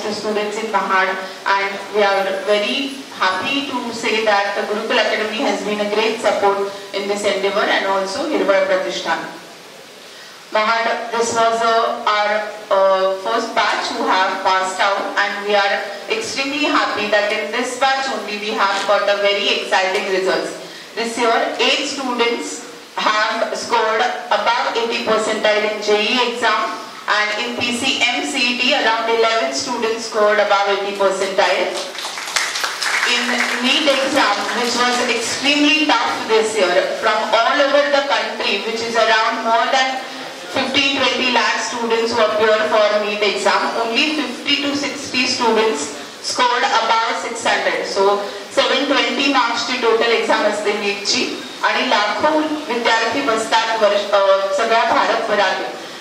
the students in Mahad, and we are very happy to say that the Gurukul Academy has been a great support in this endeavor, and also Hirwal Pratishthan. Mahad, this was our first batch who have passed out, and we are extremely happy that in this batch only we have got a very exciting results. This year 8 students have scored above 80 percentile in JEE exam, and in PCMCET around 11 students scored above 80 percentile. In NEET exam, which was extremely tough this year, from all over the country, which is around more than 15-20 lakh students who appear for NEET exam, only 50 to 60 students scored above 600. So 720 marks ची total exam असते नीटची, आणि लाखो विद्यार्थी बसतात सगळ्या भारतभरात.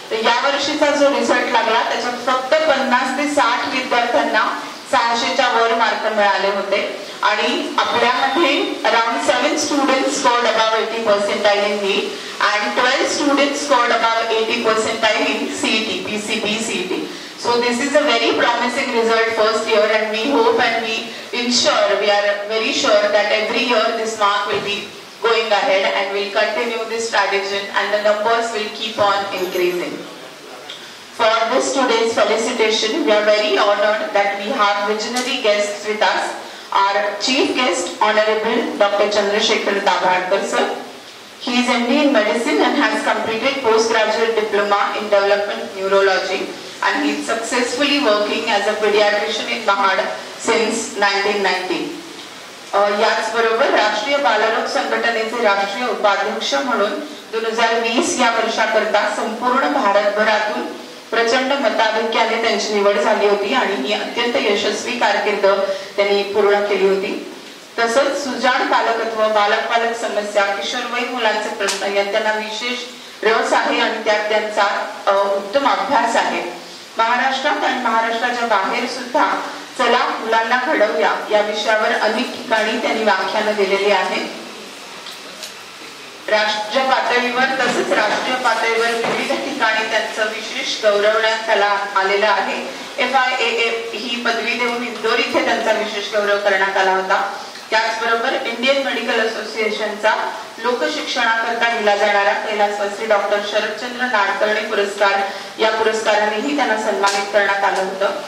तर या वर्षीचा जो रिझल्ट लागला त्याच्यात फक्त 50 ते 60 विद्यार्थ्यांना 600च्या वर मार्क मिळाले होते, आणि आपल्यामध्ये around 7 students scored above 80 percentile in NEET and 12 students scored above 80 percentile in CET, PCB, CET. So this is a very promising result first year, and we hope and we are very sure that every year this mark will be going ahead and will continue this tradition, and the numbers will keep on increasing. For this today's felicitation, we are very honored that we have visionary guests with us. Our chief guest, Honorable Dr. Chandrasekhar Dabhadkar sir. He is MD in medicine and has completed postgraduate diploma in development neurology, and he is successfully working as a pediatrician in Mahad since 1990. याचबरोबर राष्ट्रीय बालरोग संघटनेचे राष्ट्रीय उपाध्यक्ष म्हणून 2020 या वर्षाकरता संपूर्ण भारतभरातून प्रचंड मताधिक्याने त्यांची निवड झाली होती, आणि ही अत्यंत यशस्वी कारकीर्द त्यांनी पूर्ण केली होती. तसंच सुजाण पालकत्व, बालक समस्या, किशोरवयीन मुलांचे प्रश्न यात त्यांना विशेष रस आहे, आणि त्यात त्यांचा उत्तम अभ्यास आहे. महाराष्ट्रात आणि महाराष्ट्राच्या बाहेर सुद्धा चला मुलांना घडवूया या विषयावर अनेक ठिकाणी त्यांनी व्याख्यानं दिलेली आहेत. राज्य पातळीवर तसेच राष्ट्रीय पातळीवर विविध ठिकाणी त्यांचं विशेष गौरवण्यात आलेला आहे. FIAA ही पदवी देऊन इंदोर इथे त्यांचा विशेष गौरव करण्यात आला होता. त्याचबरोबर इंडियन मेडिकल असोसिएशनचा लोकशिक्षणाकरता दिला जाणारा कैलासवासी डॉक्टर शरदचंद्र नाडकर्णी पुरस्कार, या पुरस्कारानेही त्यांना सन्मानित करण्यात आलं होतं.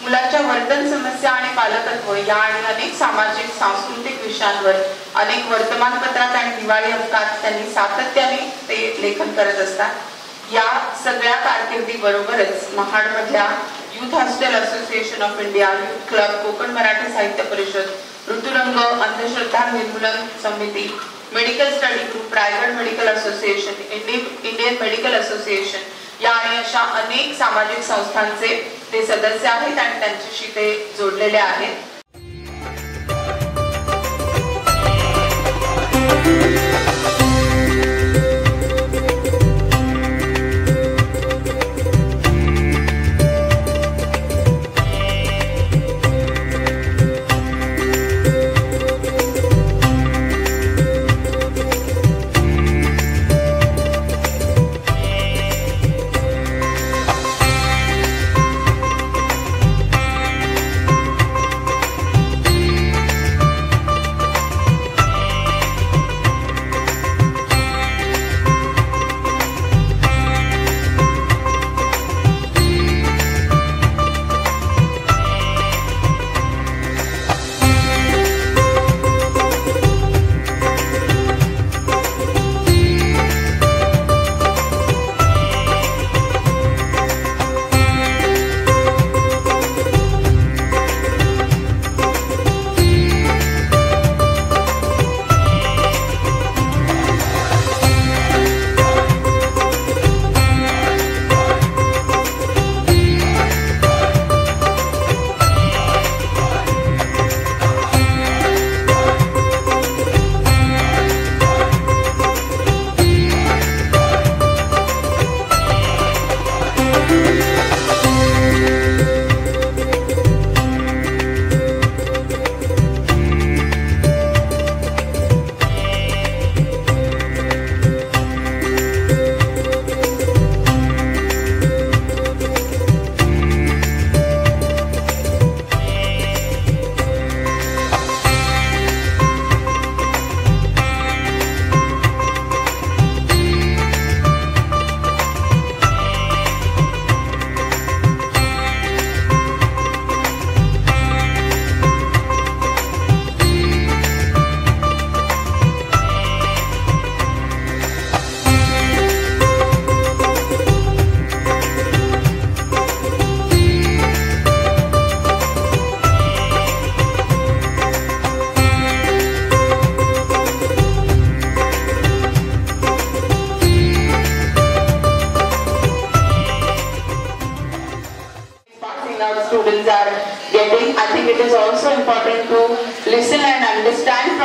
मुलांच्या वर्तन समस्या आणि पालकत्व या आणि अनेक सामाजिक सांस्कृतिक विषयांवर अनेक वर्तमानपत्रात आणि दिवाळी अंकात त्यांनी सातत्याने ते लेखन करत असतात. या सगळ्या कारकिर्दी बरोबरच महाडमधल्या youth hostel association of India, youth club, Konkan Marathi Sahitya Parishad, Rituranga, Andhashraddha Nirmoolan Samiti, medical study group, Raigad medical association, Indian medical association या आणि अशा अनेक सामाजिक संस्थांचे ते सदस्य आहेत, आणि त्यांच्याशी ते जोडलेले आहेत.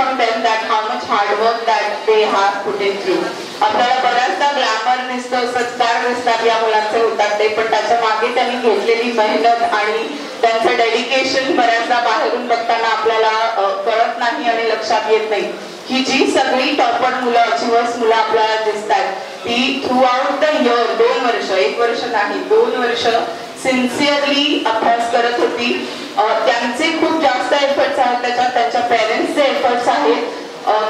from them that how much hard work that they have put in through. आपल्याला बऱ्याचदा ग्लॅमर दिसतं, सत्कार दिसतात या मुलांचे होतात ते, पण त्याच्या मागे त्यांनी घेतलेली मेहनत आणि त्यांचं डेडिकेशन बऱ्याचदा बाहेरून बघताना आपल्याला कळत नाही आणि लक्षात येत नाही. ही जी सगळी टॉपर मुलं, अचिव्हर्स मुलं आपल्याला दिसतात ती थ्रू आउट द इयर 2 वर्ष, 1 वर्ष नाही 2 वर्ष सिन्सिअरली अभ्यास करत होती. त्यांचे खूप जास्त एफर्ट्स आहेत त्याच्यात, त्यांच्या पेरेंट्सचे एफर्ट्स आहेत.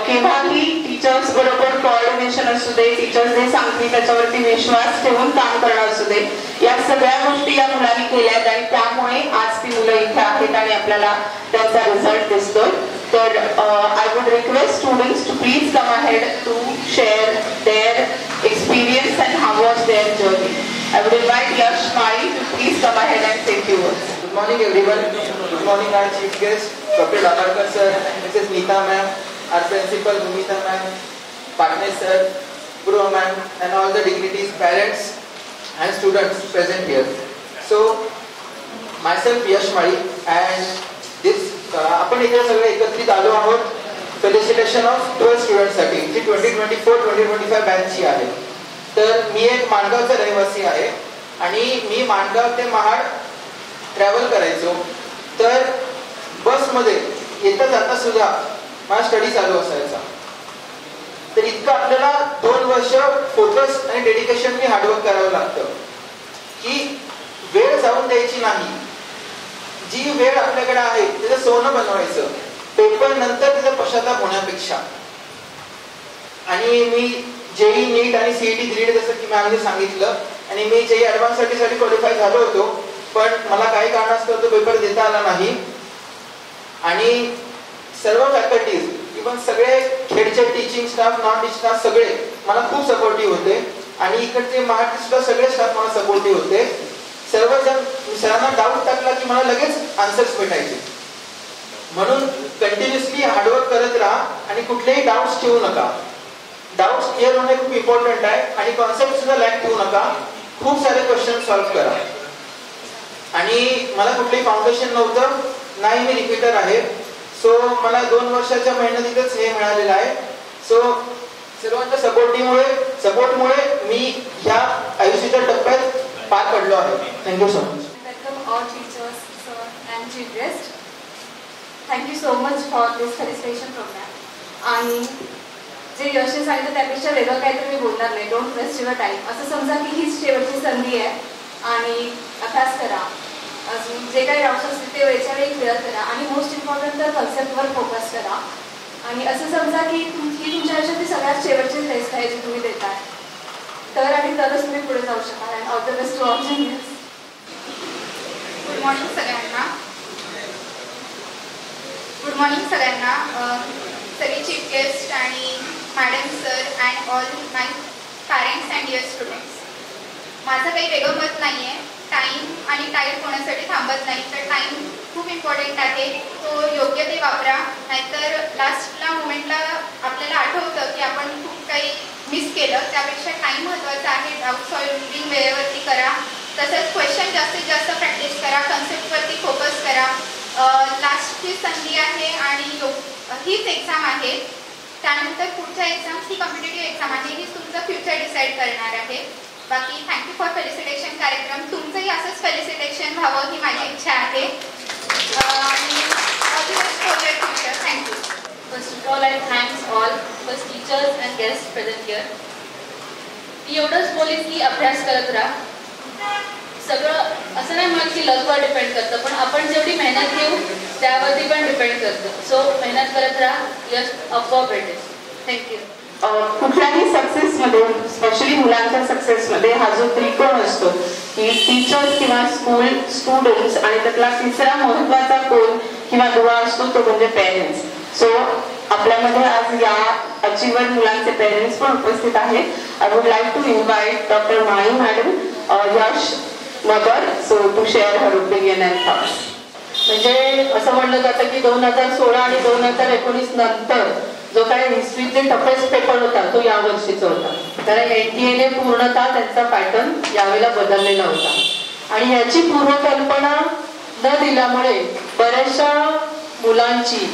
केव्हाही टीचर्स बरोबर कोऑर्डिनेशन असू दे, टीचर्स जे सांगतील त्याच्यावरती विश्वास ठेवून काम करणं असू दे, या सगळ्या गोष्टी या मुलांनी केल्या आहेत आणि त्यामुळे आज ती मुलं इथे आहेत आणि आपल्याला त्यांचा रिझल्ट दिसतोय. तर I would request students to please come ahead to share their experience and how was their journey. I would invite Yash Mali to please come ahead and say few words. Good morning everyone. Good morning our chief guest, Dr. Laparkar sir, Mrs. Neeta ma'am, our principal Bhumita ma'am, Patne sir, Guru ma'am, and all the dignitaries, parents and students present here. So, myself Yash Mali and this आपण इथे सगळे एकत्रित आलो आहोत felicitation of 12 students साठी जी 2024-2025 बॅचची आहे. तर मी एक माणगावचा रहिवासी आहे आणि मी माणगाव ते महाड ट्रॅव्हल करायचो. तर बसमध्ये येता जाता सुद्धा माझा स्टडी चालू असायचा. तर इतकं आपल्याला 2 वर्ष फोकस आणि डेडिकेशननी हार्डवर्क करावं लागतं की वेळ जाऊन द्यायची नाही. जी वेळ आपल्याकडे आहे त्याचं सोनं बनवायचं, पेपर नंतर त्याचा पश्चाताप होण्यापेक्षा. आणि मी जेई नीट आणि सीईटी दिली जसं की मॅमने सांगितलं, आणि मी जेई ॲडव्हान्स साठी क्वालिफाय झालो होतो, पण मला काही कारणास्तव तो पेपर देता आला नाही. आणि सर्व फॅकल्टीज इव्हन सगळे खेडचे teaching staff, non teaching staff सगळे मला खूप सपोर्टिव्ह होते आणि इकडचे महाराष्ट्र सुद्धा सगळे स्टाफ मला सपोर्टिव्ह होते. सर्वजण सरांना डाऊट टाकला की मला लगेच आन्सर्स भेटायचे. म्हणून कंटिन्युअसली हार्डवर्क करत राहा आणि कुठलेही डाऊट्स ठेवू नका. डाऊट्स क्लिअर होणे खूप इम्पॉर्टंट आहे आणि कॉन्सेप्ट सुद्धा लॅक ठेवू नका. खूप सारे क्वेश्चन सॉल्व्ह करा. आणि मला कुठलेही फाउंडेशन नव्हतं, नाही मी रिपीटर आहे. सो मला 2 वर्षाच्या मेहनतीतच हे मिळालेलं आहे. सो सर्वांच्या सपोर्टमुळे मी ह्या आयुष्याच्या टप्प्यात पार पडलो आहे. Thank you so much. Welcome all teachers, sir and chief guest. Thank you so much for this felicitation program. आणि जे यशने सांगितलं त्यापेक्षा वेगळं काहीतरी मी बोलणार नाही. Don't waste your time. असं समजा की हीच शेवटची संधी आहे आणि अभ्यास करा. अजून जे काही डाऊट्स असतील ते वेळच्या वेळी क्लिअर करा आणि मोस्ट इम्पॉर्टंट तर कन्सेप्टवर फोकस करा. आणि असं समजा की ही तुमच्या आयुष्यातली सगळ्यात शेवटची टेस्ट आहे जी तुम्ही देताय, तर आणि तरच तुम्ही पुढे जाऊ शकाल. And all the best to all juniors. Good morning सगळ्यांना. गुड मॉर्निंग सगळ्यांना. सगळे चीफ गेस्ट आणि madam sir and all my parents and dear students. माझं काही वेगळं मत नाही आहे. टाईम आणि टाईट होण्यासाठी थांबत नाही. तर टाईम खूप इम्पॉर्टंट आहे. तो योग्य ते वापरा, नाहीतर लास्टला मोमेंटला आपल्याला आठवतं की आपण खूप काही मिस केलं. त्यापेक्षा टाईम महत्त्वाचा आहे. डाऊट सॉल्विंग वेळेवरती करा. तसंच क्वेश्चन जास्तीत जास्त प्रॅक्टिस करा. कन्सेप्टवरती फोकस करा. लास्टची संधी आहे आणि हीच एक्झाम आहे. त्यानंतर पुढच्या एक्झाम्स ही कॉम्पिटेटिव्ह एक्झाम आहे. ही तुमचं फ्युचर डिसाईड करणार आहे. बाकी थँक्यू फॉर फेलिसिटेशन कार्यक्रम. तुमचंही असंच फेलिसिटेशन व्हावं ही माझी इच्छा आहे. आणि all the best for your future. Thank you. First of all, I thanks all first teachers and guests present here. मी एवढंच बोलेन की अभ्यास करत राहा. सगळं असं नाही म्हणत की लकवर डिपेंड करतं, पण आपण जेवढी मेहनत घेऊ त्यावरती पण डिपेंड करतं. सो मेहनत करत राहा. यश अपॉप भेटेल. थँक्यू. कुठल्याही सक्सेसमध्ये, स्पेशली मुलांच्या सक्सेसमध्ये हा जो त्रिकोण असतो की टीचर्स किंवा स्कूल, स्टुडंट्स आणि त्यातला तिसरा महत्त्वाचा कोण किंवा दुवा असतो तो म्हणजे पेरेंट्स. सो आपल्यामध्ये आज या अचिव्हर मुलांचे पेरेंट्स पण उपस्थित आहेत. I would like to invite doctor Mali madam, Yash mother, so to share her opinion and thoughts. म्हणजे असं म्हणलं जातं की 2016 आणि 2019 नंतर जो काही हिस्ट्रीचे टफेस्ट पेपर होता तो या वर्षीचा होता. कारण NTA पूर्णतः त्यांचा पॅटर्न यावेळेला बदललेला होता आणि याची पूर्वकल्पना न दिल्यामुळे बऱ्याचशा मुलांची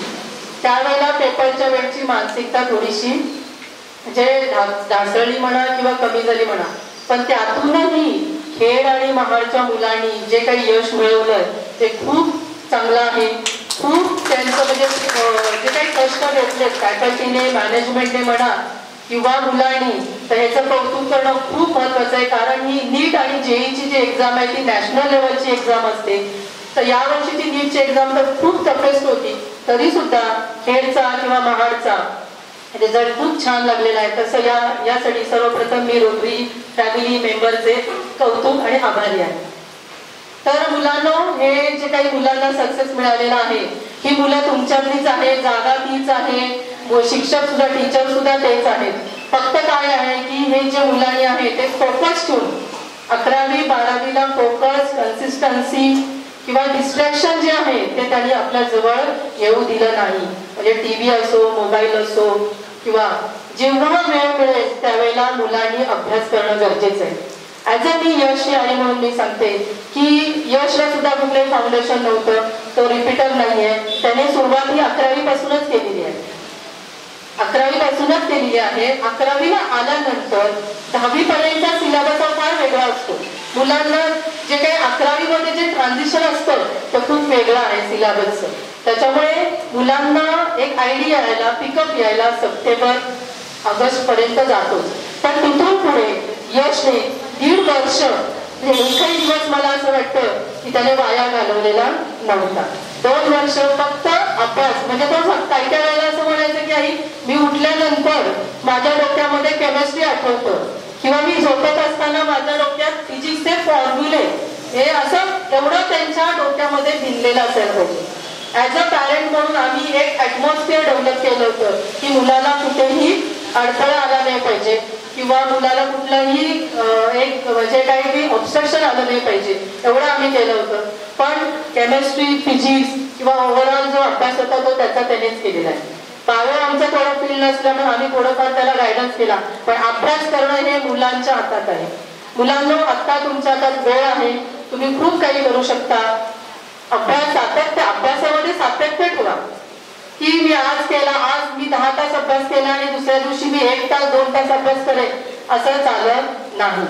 त्यावेळेला पेपरच्या वेळची मानसिकता थोडीशी म्हणजे ढासळली म्हणा किंवा कमी झाली म्हणा, पण त्यातूनही खेड आणि महाडच्या मुलांनी जे काही यश मिळवलंय ते खूप चांगलं आहे. खूप त्यांचं म्हणजे जे काही कष्ट घेतले फॅकल्टीने मॅनेजमेंटने म्हणा किंवा मुलांनी, तर ह्याचं कौतुक करणं खूप महत्वाचं आहे. कारण ही नीट आणि जेईची जी एक्झाम आहे ती नॅशनल लेवलची एक्झाम असते. तर यावर्षीची नीटची एक्झाम तर खूप टफेस्ट होती, तरी सुद्धा खेडचा किंवा महाडचा रिझल्ट खूप छान लागलेला आहे. तसं यासाठी सर्वप्रथम मी रोटरी फॅमिली मेंबरचे कौतुक आणि आभारी आहे. तर मुलांनो, हे जे काही मुलांना सक्सेस मिळालेला आहे ही मुलं तुमच्यातलीच आहे, जागा तीच आहे, शिक्षक सुद्धा टीचर सुद्धा तेच आहेत. फक्त काय आहे की हे जे मुलांनी आहे ते फोकस ठेवून 11वी 12वीला फोकस, कन्सिस्टन्सी किंवा डिस्ट्रॅक्शन जे आहे ते त्यांनी आपल्या जवळ येऊ दिलं नाही. म्हणजे टीव्ही असो, मोबाईल असो किंवा जेव्हा वेळ मिळेल त्यावेळेला मुलांनी अभ्यास करणं गरजेचं आहे. ॲज अ मी यशची आई म्हणून मी सांगते की यशला सुद्धा कुठलंही फाउंडेशन नव्हतं, तो रिपीटर नाहीये. त्याने सुरुवात ही 11वी पासूनच केलेली आहे. 11वी पासूनच केलेली आहे. 11वीला आल्यानंतर 10वी पर्यंतचा सिलेबस हा फार वेगळा असतो. मुलांना जे काही 11वी मध्ये जे ट्रान्झिशन असतं ते खूप वेगळं आहे सिलेबसचं. त्याच्यामुळे मुलांना एक आयडिया यायला, पिकअप यायला सप्टेंबर ऑगस्ट पर्यंत जातोच. पण तिथून पुढे यशने 1.5 वर्ष एकही दिवस मला असं वाटतं की त्याने वाया घालवलेला नव्हता. 2 वर्ष फक्त अभ्यास. म्हणजे तो काही काही वेळेला असं म्हणायचं की आई मी उठल्यानंतर माझ्या डोक्यामध्ये केमिस्ट्री आठवतं किंवा मी झोपत असताना माझ्या डोक्यात फिजिक्सचे फॉर्म्युले, हे असं एवढं त्यांच्या डोक्यामध्ये भिनलेलं असायला पाहिजे. ॲज अ पॅरेंट म्हणून आम्ही एक ॲटमॉस्फिअर डेव्हलप केलं होतं की मुलाला कुठेही अडथळा आला नाही पाहिजे किंवा मुलाला कुठलंही एक म्हणजे काही ऑब्स्ट्रक्शन आलं नाही पाहिजे, एवढं आम्ही केलं होतं. पण केमिस्ट्री, फिजिक्स किंवा ओव्हरऑल जो अभ्यास होता तो त्याचा त्यानेच केलेला आहे. बायो आमचं थोडं फील्ड नसल्यामुळे आम्ही थोडंफार त्याला गायडन्स केला, पण अभ्यास करणं हे मुलांच्या हातात आहे. मुलांना आत्ता तुमच्या हातात वेळ आहे, तुम्ही खूप काही करू शकता. अभ्यासामध्ये सातत्य ठेवा की मी आज केला, आज मी 10 तास अभ्यास केला आणि दुसऱ्या दिवशी मी 1 तास 2 तास अभ्यास करेन, असं चालत नाही.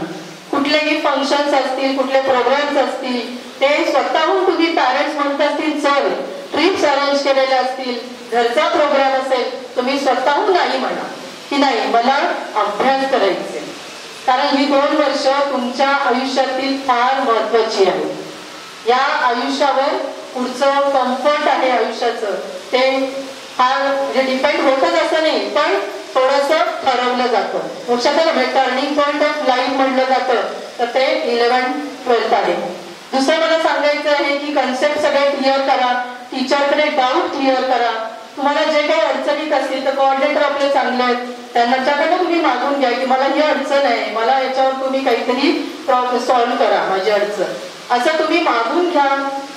कुठलेही फंक्शन्स असतील, कुठले प्रोग्राम्स असतील, ते स्वतःहून तुम्ही पॅरेंट्स म्हणत असतील चल, ट्रिप्स अरेंज केलेल्या असतील, घरचा प्रोग्राम असेल, तुम्ही स्वतःहून नाही म्हणा की नाही मला अभ्यास करायचे. कारण ही 2 वर्ष तुमच्या आयुष्यातील फार महत्वाची आहे. या आयुष्यावर पुढचं कम्फर्ट आहे आयुष्याचं ते फार म्हणजे डिपेंड होतच असं नाही, पण थोडंसं ठरवलं जातं. लक्षात आलं, टर्निंग पॉईंट ऑफ लाईफ म्हटलं जातं, तर ते 11th-12th आहे. दुसरं मला सांगायचं आहे की कन्सेप्ट सगळे क्लिअर करा, टीचरकडे डाऊट क्लिअर करा. तुम्हाला जे काही अडचणीत असतील तर कोऑर्डिनेटर आपले चांगले आहेत, त्यांच्याकडे तुम्ही मागून घ्या की मला ही अडचण आहे, मला याच्यावर तुम्ही काहीतरी सॉल्व्ह करा माझी अडचण, असं तुम्ही मागून घ्या.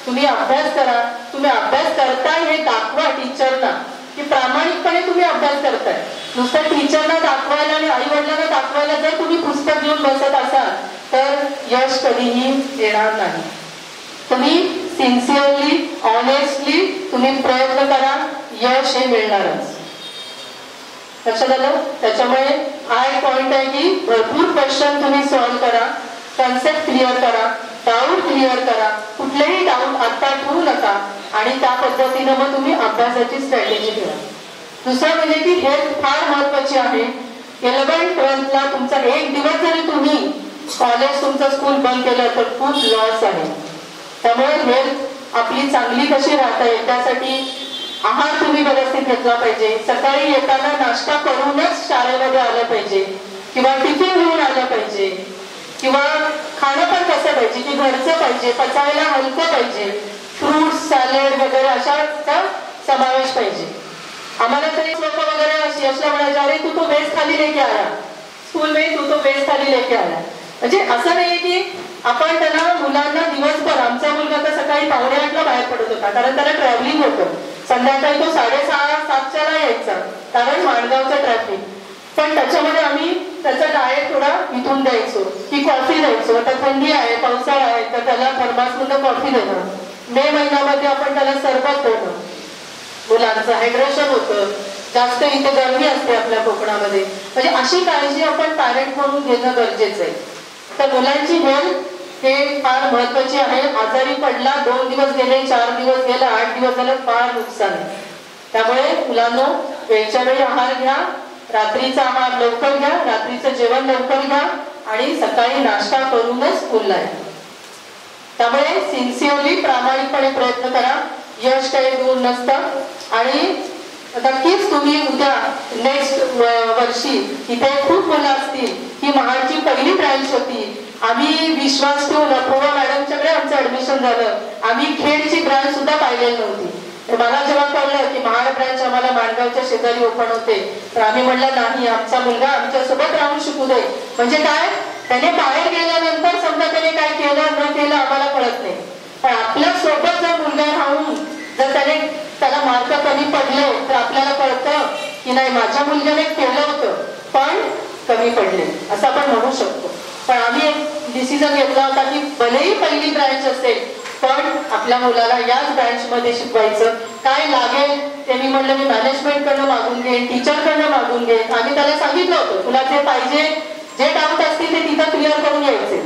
तुम्ही अभ्यास करा. तुम्ही अभ्यास करताय हे दाखवा टीचरना की प्रामाणिकपणे तुम्ही अभ्यास करताय. नुसतं टीचरना दाखवायला आणि आई वडिलांना दाखवायला जर तुम्ही पुस्तक घेऊन बसत असाल तर यश कधीही येणार नाही. तुम्ही सिन्सिअरली, ऑनेस्टली तुम्ही प्रयत्न करा, यश हे मिळणारच. लक्षात आलं. त्याच्यामुळे हा एक पॉइंट आहे की भरपूर क्वेश्चन तुम्ही सॉल्व्ह करा, कन्सेप्ट क्लिअर करा, डाऊट क्लिअर करा. कुठलेही डाऊट आता ठेवू नका आणि त्या पद्धतीनं मग तुम्ही अभ्यासाची स्ट्रॅटेजी ठेवा. दुसरं म्हणजे की हेल्थ फार महत्वाची आहे. 11th-12thला तुमचा 1 दिवस जरी तुम्ही कॉलेज तुमचं स्कूल बंद केलं तर खूप लॉस आहे. त्यामुळे हेल्थ आपली चांगली कशी राहता येईल त्यासाठी आहार तुम्ही व्यवस्थित घेतला पाहिजे. सकाळी येताना नाश्ता करूनच शाळेमध्ये आलं पाहिजे किंवा टिफिन घेऊन आलं पाहिजे किंवा खाणं पण कसं पाहिजे की घरचं पाहिजे, पचायला हलकं पाहिजे, फ्रूट्स, सॅलेड वगैरे अशाचा समावेश पाहिजे. आम्हाला तरी लोक वगैरे यशला म्हणायचे अरे तू तो वेस्ट खाली लेके आला, स्कूल में तू तो वेस्ट खाली लेके आला. म्हणजे असं नाही की आपण त्यांना मुलांना दिवसभर, आमचा मुलगा तर सकाळी 7:45ला बाहेर पडत होता कारण त्याला ट्रॅव्हलिंग होतं, संध्याकाळी तो 6:30-7ला यायचा कारण माणगावचं ट्रॅफिक. पण त्याच्यामध्ये आम्ही त्याचा डाएट थोडा इथून द्यायचो की कॉफी द्यायचो. आता थंडी आहे, पावसाळा आहे तर त्याला थर्मासमधून कॉफी देणं, मे महिन्यामध्ये आपण त्याला सरबत देणं. मुलांचं हायड्रेशन होतं, जास्त इथे गरमी असते आपल्या कोकणामध्ये. म्हणजे अशी काळजी आपण पॅरेंट म्हणून घेणं गरजेचं आहे. तर मुलांची हेल्थ हे फार महत्वाची आहे. आजारी पडला, 2 दिवस गेले, 4 दिवस गेले, 8 दिवस झालं, फार नुकसान आहे. त्यामुळे मुलांनो वेळच्या वेळी आहार घ्या, रात्रीचा आहार लवकर घ्या, रात्रीचं जेवण लवकर घ्या आणि सकाळी नाश्ता करूनच स्कूलला या. त्यामुळे सिन्सिअरली प्रामाणिकपणे प्रयत्न करा, यश काही दूर नसतं. आणि नक्कीच तुम्ही उद्या नेक्स्ट वर्षी इथे खूप मुलं असतील. ही महाडची पहिली ब्रँच होती. आम्ही विश्वास ठेवून अपूर्वा मॅडमच्याकडे आमचं ऍडमिशन झालं. आम्ही खेडची ब्रँच सुद्धा पाहिलेली नव्हती. मला जेव्हा कळलं की महाड ब्रँच आम्हाला माणगावच्या शेजारी ओपन होते, तर आम्ही म्हणलं नाही, आमचा मुलगा आमच्या सोबत राहून शिकू दे. म्हणजे काय, त्याने बाहेर गेल्यानंतर समजा त्याने काय केलं न केलं आम्हाला कळत नाही, पण आपल्या सोबत जर मुलगा राहून जर त्याला मार्क कमी पडले तर आपल्याला कळतं की नाही, माझ्या मुलग्याने केलं होतं पण कमी पडले, असं आपण म्हणू शकतो. पण आम्ही एक डिसिजन घेतला होता की भलेही पहिली ब्रँच असेल पण आपल्या मुलाला याच ब्रँचमध्ये शिकवायचं. काय लागेल ते मी म्हणलं, मी मॅनेजमेंटकडनं मागून घेईन, टीचरकडनं मागून घेईन. आम्ही त्याला सांगितलं होतं, तुला जे पाहिजे, जे डाऊट असतील ते तिथं क्लिअर करून यायचे.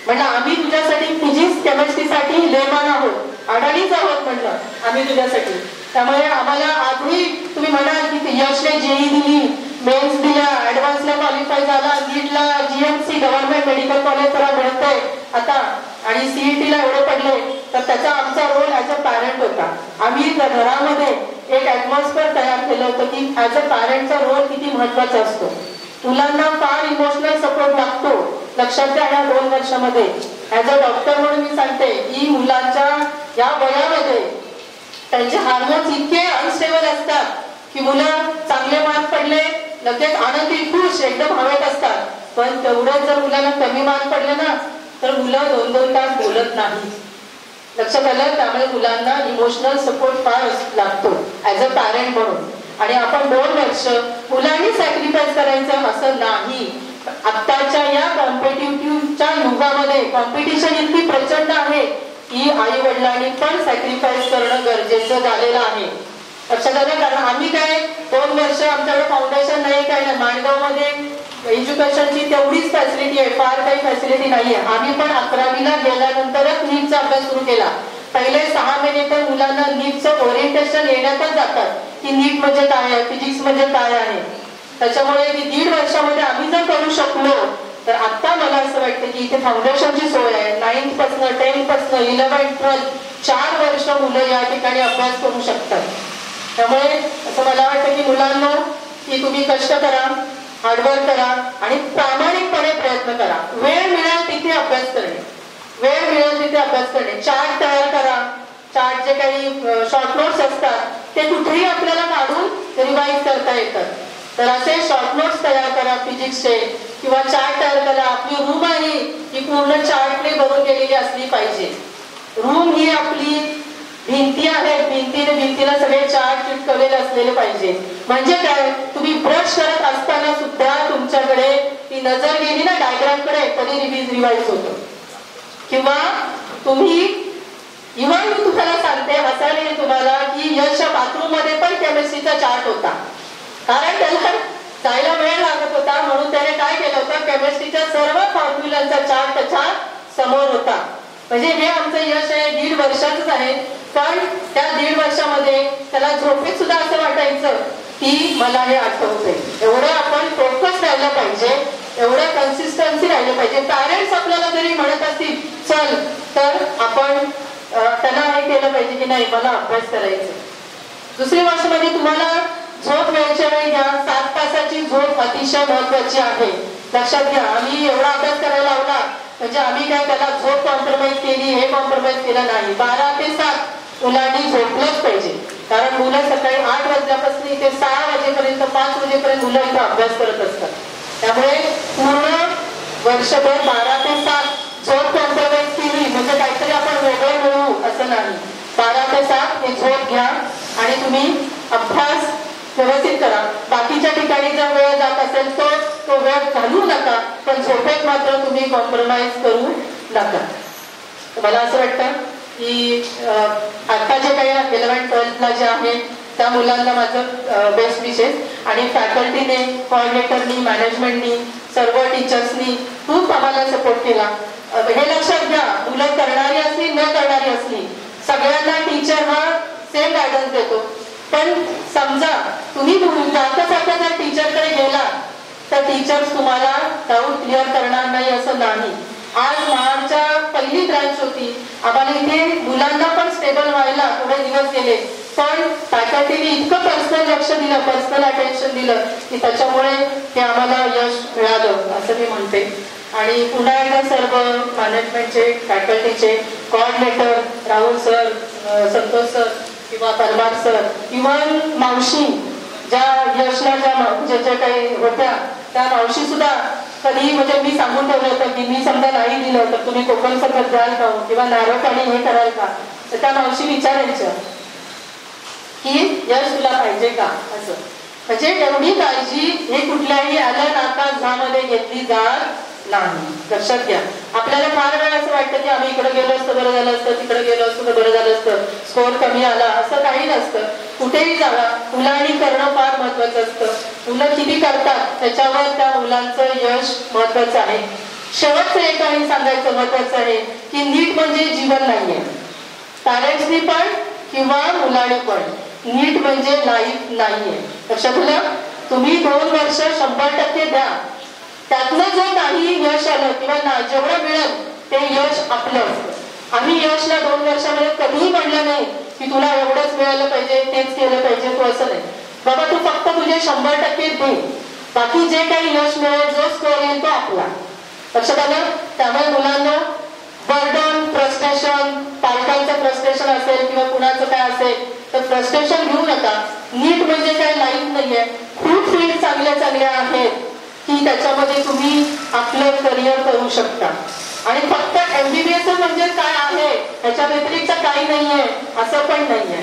म्हणलं आम्ही तुझ्यासाठी फिजिक्स केमिस्ट्रीसाठी लेमान आहोत, अडाणीच आहोत म्हणलं आम्ही तुझ्यासाठी. त्यामुळे आम्हाला आजही तुम्ही म्हणाल की यशने जेई दिली, मेन्स दिल्या, ऍडव्हान्सला क्वालिफाय झाला, नीटला जीएमसी गव्हर्नमेंट मेडिकल कॉलेज त्याला मिळतंय आता, आणि सीईटीला एवढे पडले, तर त्याचा आमचा रोल ऍज अ पॅरेंट होता. आम्ही घरामध्ये एक ऍटमॉस्फिअर तयार केलं होतं की ऍज अ पॅरेंटचा रोल किती महत्वाचा असतो. मुलांना फार इमोशनल सपोर्ट लागतो. लक्षात घ्या, या 2 वर्षामध्ये ऍज अ डॉक्टर म्हणून मी सांगते की मुलांच्या या वयामध्ये त्यांचे हार्मोन्स इतके अनस्टेबल असतात की मुलं चांगले मार्क पडले लगेच आनंदी खुश एकदम हवेत असतात, पण तेवढंच जर मुलांना कमी मार्क पडले ना तर मुलं 2-2 तास बोलत नाही. लक्षात आलं. त्यामुळे मुलांना इमोशनल सपोर्ट फार लागतो ऍज अ पॅरेंट म्हणून. आणि आपण 2 वर्ष मुलांनी सॅक्रिफाईस करायचं असं नाही. आत्ताच्या या कॉम्पिटिटिव्हच्या युगामध्ये कॉम्पिटिशन इतकी प्रचंड आहे की आई वडिलांनी पण सॅक्रिफाईस करणं गरजेचं झालेलं आहे. लक्षात आलं. कारण आम्ही काय 2 वर्ष आमच्याकडे फाउंडेशन नाही, काय नाही. माणगावमध्ये एज्युकेशनची तेवढीच फॅसिलिटी आहे, फार काही फॅसिलिटी नाहीये. आम्ही पण 11वीला गेल्यानंतरच नीटचा अभ्यास सुरू केला. पहिले 6 महिने तर मुलांना नीटचं ओरिएंटेशन येण्यातच जातात की नीट म्हणजे काय आहे, फिजिक्स म्हणजे काय आहे. त्याच्यामुळे 1.5 वर्षामध्ये आम्ही जर करू शकलो तर आता मला असं वाटतं की इथे फाउंडेशनची सोय आहे. 9th पासून 10th पासून 11th 12th 4 वर्ष मुलं या ठिकाणी अभ्यास करू शकतात. त्यामुळे असं मला वाटतं की मुलांना की तुम्ही कष्ट करा, हार्डवर्क करा आणि प्रामाणिकपणे प्रयत्न करा. वेळ मिळेल तिथे अभ्यास करणे, वेळ मिळेल तिथे अभ्यास करणे. चार्ट तयार करा, चार्ट जे काही शॉर्ट नोट्स असतात ते कुठेही आपल्याला काढून रिवाइज करता येतात. तर असे शॉर्ट नोट्स तयार करा फिजिक्सचे किंवा चार्ट तयार करा. आपली रूम आहे ही पूर्ण चार्टने भरून गेलेली असली पाहिजे. रूम ही आपली भिंती आहेत, भिंतीला सगळे चार्ट चिटकवलेले असलेले पाहिजे. म्हणजे काय, तुम्ही ब्रश करत असताना सुद्धा तुमच्याकडे ती नजर गेली ना डायग्रामकडे तरी रिवाइज होतो. किंवा तुम्ही इव्हन मी तुम्हाला सांगते, हसायला येईल तुम्हाला की यशच्या बाथरूम मध्ये पण केमिस्ट्रीचा चार्ट होता. कारण त्याला जायला वेळ लागत होता म्हणून त्याने काय केलं होतं, केमिस्ट्रीच्या सर्व फॉर्म्युलांचा चार्ट त्याच्या समोर होता. म्हणजे हे आमचं यश आहे, 1.5 वर्षाचंच आहे. पण त्या 1.5 वर्षामध्ये त्याला झोपेत सुद्धा असं वाटायचं की मला हे आठवतंय. एवढं आपण फोकस राहिलं पाहिजे, एवढं कन्सिस्टन्सी राहिलं पाहिजे. पॅरेंट्स आपल्याला जरी म्हणत असतील चल, तर आपण त्यांना हे केलं पाहिजे की नाही मला अभ्यास करायचं. दुसरी गोष्ट म्हणजे तुम्हाला झोप वेळच्या वेळी घ्या. 7 तासाची झोप अतिशय महत्वाची आहे. लक्षात घ्या, आम्ही एवढा अभ्यास करायला लावला म्हणजे आम्ही काय त्याला झोप कॉम्प्रोमाइज केली, हे कॉम्प्रोमाइज केलं नाही. 12 ते 7 मुलांनी झोपलंच पाहिजे. कारण मुलं सकाळी 8 वाजल्यापासून ते 6 वाजेपर्यंत 5 वाजेपर्यंत मुलं इथं अभ्यास करत असतात. त्यामुळे पूर्ण वर्षभर 12 ते 7 झोप कॉम्प्रोमाइज केली म्हणजे काहीतरी आपण वेगळं मिळू असं नाही. 12 ते 7 हे झोप घ्या आणि तुम्ही अभ्यास व्यवस्थित करा. बाकीच्या ठिकाणी जर वेळ जात असेल तो वेळ घालू नका, पण झोपेत मात्र तुम्ही कॉम्प्रोमाइज करू नका. मला असं वाटतं की आता जे काही 11th 12thला जे आहे त्या मुलांना माझं बेस्ट विशेस. आणि फॅकल्टीने, कोऑर्डिनेटरनी, मॅनेजमेंटनी, सर्व टीचर्सनी खूप आम्हाला सपोर्ट केला. हे लक्षात घ्या, मुलं करणारी असली न करणारी असली सगळ्यांना टीचर हा सेम गायडन्स देतो. पण समजा तुम्ही सारखं जर टीचरकडे गेला तर टीचर्स तुम्हाला डाऊट क्लिअर करणार नाही असं नाही. आज महाडच्या पहिली ब्रँच होती, आम्हाला इथे मुलांना पण स्टेबल व्हायला थोडे दिवस गेले, पण फॅकल्टीने इतकं पर्सनल लक्ष दिलं, पर्सनल अटेन्शन दिलं की त्याच्यामुळे ते आम्हाला यश मिळालं असं मी म्हणते. आणि पुन्हा एकदा सर्व मॅनेजमेंटचे, फॅकल्टीचे, coordinator Rahul sir, Santosh sir किंवा परमार सर, इव्हन मावशी ज्या यशला ज्या काही होत्या त्या मावशी सुद्धा कधी म्हणजे मी सांगून ठेवलं होतं की मी समजा नाही दिलं तर तुम्ही कोकण सरबत द्याल का किंवा नारळ पाणी हे कराल का, तर त्या मावशी विचारायच्या की यश तुला पाहिजे का असं. म्हणजे एवढी काळजी हे कुठल्याही आल्या नाका झामध्ये घेतली जात नाही. लक्षात घ्या, आपल्याला फार वेळा असं वाटतं की आम्ही इकडे गेलो असतं बरं झालं असतं, तिकडे गेलो असतो तर बरं झालं असतं, स्कोर कमी आला, असं काही नसतं. कुठेही जावा, मुलांनी करणं फार महत्वाचं असतं. मुलं किती करतात त्याच्यावर त्या मुलांचं यश महत्वाचं आहे. शेवटचं एक काही सांगायचं महत्वाचं आहे की नीट म्हणजे जीवन नाहीये, पॅरेंट्सनी पण किंवा मुलांनी पण. नीट म्हणजे लाईफ नाहीये. लक्षात घ्या, तुम्ही 2 वर्ष 100% द्या, त्यातनं जर काही यश आलं किंवा जेवढं मिळेल ते यश आपलं असतं. आम्ही यशला 2 वर्षामध्ये कधीही म्हणलं नाही की तुला एवढंच मिळालं पाहिजे, तेच केलं पाहिजे, तू असं नाही. बाबा तू फक्त तुझे 100% दे, बाकी जे काही यश मिळेल, जो स्कोर येईल तो आपला. लक्षात आलं. त्यामुळे मुलांना बर्डन, फ्रस्ट्रेशन, पालकांचं फ्रस्ट्रेशन असेल किंवा कुणाचं काय असेल तर फ्रस्ट्रेशन घेऊ नका. नीट म्हणजे काय लाईफ नाहीये, खूप फील्ड चांगल्या आहेत की त्याच्यामध्ये तुम्ही आपलं करिअर करू शकता. आणि फक्त MBBS म्हणजे काय आहे ह्याच्या व्यतिरिक्त काही नाहीये असं पण नाहीये.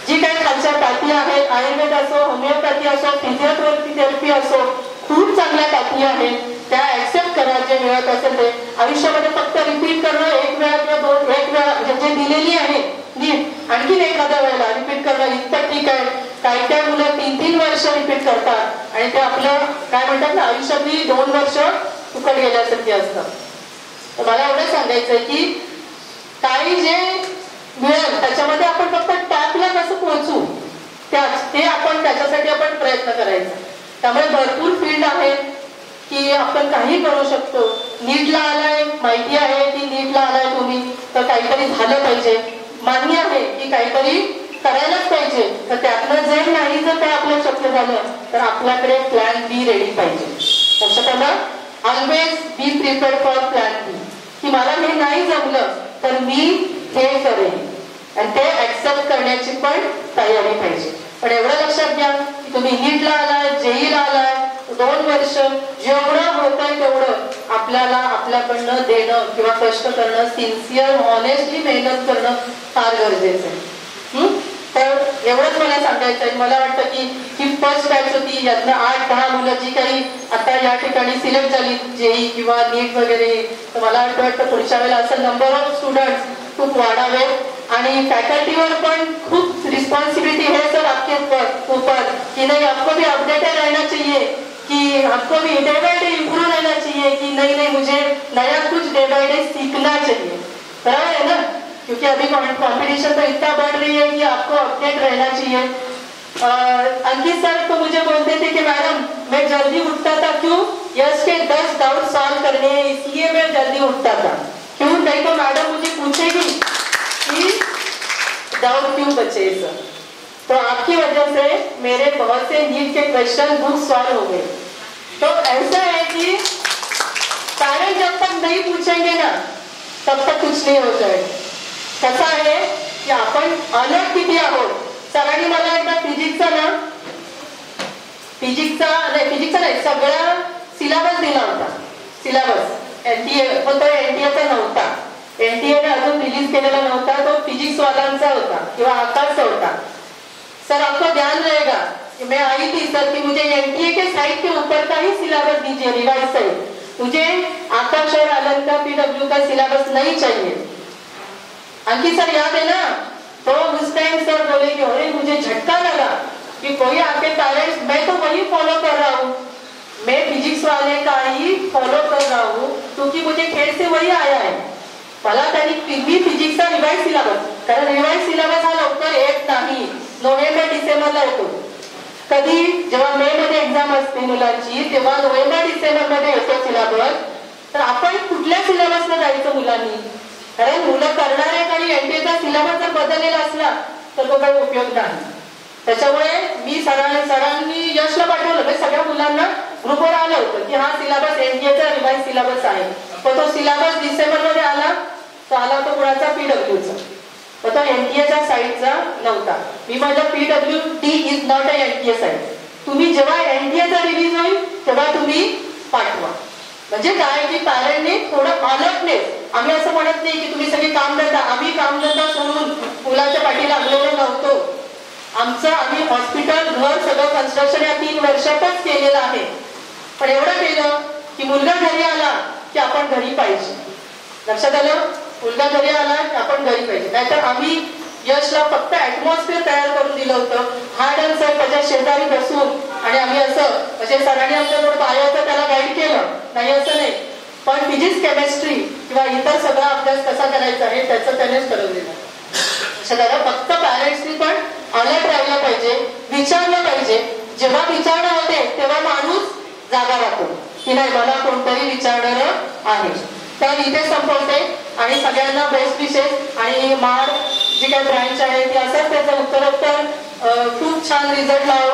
जी काही खालच्या पॅथी आहेत, आयुर्वेद असो, होमिओपॅथी असो, फिजिओथेरपी असो, खूप चांगल्या पॅथी आहेत, त्या ऍक्सेप्ट करा. जे मिळत असेल ते आयुष्यामध्ये फक्त रिपीट करणं, एक वेळा किंवा एक वेळा जे दिलेली आहे नीट आणखीन एखाद्या वेळेला रिपीट करणं इतकं ठीक आहे. काही मुलं 3-3 वर्ष रिपीट करतात आणि ते आपलं काय म्हणतात ना, आयुष्यातली 2 वर्ष फुकट गेल्यासारखी असतं. तर मला एवढं सांगायचंय की काही जे मिळेल त्याच्यामध्ये आपण फक्त टॅपला कसं पोहोचू ते आपण त्याच्यासाठी आपण प्रयत्न करायचा. त्यामुळे भरपूर फील्ड आहेत की आपण काही करू शकतो. नीटला आलाय, माहिती आहे की नीटला आलाय तुम्ही, तर काहीतरी झालं पाहिजे. मान्य आहे की काहीतरी करायलाच पाहिजे. तर त्यातनं जर नाही, जर ते आपलं शक्य झालं तर आपल्याकडे प्लॅन बी रेडी पाहिजे. लक्षात आलं. Always be prepared for plan B, की मला हे नाही जमलं तर मी हे करेन, आणि ते ऍक्सेप्ट करण्याची पण तयारी पाहिजे. पण एवढं लक्षात घ्या की तुम्ही नीटला आलाय, जेईला आलाय, 2 वर्ष जेवढं होत आहे तेवढं आपल्याला आपल्याकडनं देणं किंवा कष्ट करणं, सिन्सिअर ऑनेस्टली मेहनत करणं फार गरजेचं आहे. तर एवढंच मला सांगायचं आहे. मला वाटतं की ही फर्स्ट बॅच होती, यातनं 8-10 मुलं जी काही आता या ठिकाणी सिलेक्ट झाली जेई किंवा नीट वगैरे, तर मला वाटतं पुढच्या वेळेला असं नंबर ऑफ स्टुडंट्स खूप वाढावे. आणि फैकल्टीवर पण खूप रिस्पॉन्सिबिलिटी है सर आपके ऊपर कि नहीं, आपको भी अपडेटेड रहना चाहिए, कि आपको भी डे बाय डे इम्प्रूव रहना चाहिए, कि नहीं मुझे नया कुछ डे बाय डे सीखना चाहिए. बराबर है ना, क्योंकि अभी कंपटीशन तो इतना बढ़ रही है कि आपको अपडेट रहना चाहिए. अंकित सर तो मुझे बोलते थे कि मैडम मैं जल्दी उठता था, क्यों, यश के 10 डाउट सॉल्व करने हैं इसलिए मैं जल्दी उठता था. क्यों, नहीं तो मैडम मुझे पूछेगी कि डाउट क्यों बचे सर. तो आपकी वजह से मेरे बहुत से नीट के क्वेश्चन बुक सॉल्व हो गए. तो ऐसा है कि पेरेंट्स जब तक नहीं पूछेंगे ना तब तक कुछ नहीं हो जाएगा. कसा आहे की आपण अलर्ट किती आहोत. सरांनी मला एकदा फिजिक्सचा नाही सगळा सिलेबस दिला होता. सिलेबस एनटीए पण तो एनटीएचा नव्हता, एनटीएने अजून रिलीज केलेला नव्हता, तो फिजिक्स वाल्यांचा होता किंवा आकाशचा होता. सर आपको ध्यान रहेगा कि मैं आई थी सर कि मुझे एनटीए के साइड के ऊपर का ही सिलेबस दीजिए रिवाइज साइड, मुझे आकाश और आनंद का पीडब्ल्यू का सिलेबस नहीं चाहिए. अंकित सर याद है ना, तो उस टाइम सर बोले कि अरे मुझे झटका लगा कि कोई आपके पेरेंट्स, मैं तो वही फॉलो कर रहा हूँ, मैं फिजिक्स वाले का ही फॉलो कर रहा हूँ क्योंकि मुझे खेळ से वही आया है. मला त्यांनी मी फिजिक्सचा रिवाइज सिलेबस, कारण रिवाइज सिलेबस हा लवकर येत नाही, नोव्हेंबर डिसेंबरला येतो. कधी जेव्हा मे मध्ये एक्झाम असते मुलांची तेव्हा नोव्हेंबर डिसेंबर मध्ये येतो सिलेबस. तर आपण कुठल्या सिलेबसला जायचं मुलांनी, कारण मुलं करणार आहेत आणि एनटीएचा सिलेबस जर बदललेला असला तर तो काही उपयोग नाही. त्याच्यामुळे मी सरांनी यशला पाठवलं, म्हणजे सगळ्या मुलांना ग्रुपवर आलं होतं की हा सिलेबस एनटीएचा रिवाइज सिलेबस आहे. पण तो सिलेबस डिसेंबर मध्ये आला तो कुणाचा पीडब्ल्यूचा, तर तो एनटीएच्या साईडचा नव्हता. मी माझ्या PWD is not a NTA side. तुम्ही जेव्हा एनटीएचा रिलीज होईल तेव्हा तुम्ही पाठवा. म्हणजे काय की पॅरेंटने थोडं अलर्टनेस, आम्ही असं म्हणत नाही की तुम्ही सगळे कामधंदा, आम्ही कामधंदा सोडून मुलाच्या पाठी लागलेलो नव्हतो. आम्ही हॉस्पिटल, घर सगळं कन्स्ट्रक्शन या 3 वर्षातच केलेलं आहे. पण एवढं केलं की मुलगा घरी आला की आपण घरी पाहिजे. लक्षात आलं, मुलगा घरी आला की आपण घरी पाहिजे. नाहीतर आम्ही यशला फक्त ऍटमॉस्फिअर तयार करून दिलं होतं, हार्ड अँड सर त्याच्या शेजारी बसून, आणि आम्ही असं म्हणजे सरांनी आमच्याकडे बायोचं त्याला गाईड केलं नाही असं नाही, पण फिजिक्स, केमिस्ट्री किंवा इतर सगळा अभ्यास कसा करायचा आहे त्याचं त्यानेच ठरवलेलं. फक्त पॅरेंट्सनी पण अलर्ट राहिलं पाहिजे, विचारलं पाहिजे. जेव्हा विचारणं होते तेव्हा माणूस जागा राहतो की नाही मला कोणतरी विचारणार आहे. तर इथे संपवते आणि सगळ्यांना बेस्ट विशेष. आणि माड जी काही ब्रँच आहे ती असंच त्याचं उत्तरोत्तर खूप छान रिझल्ट लावो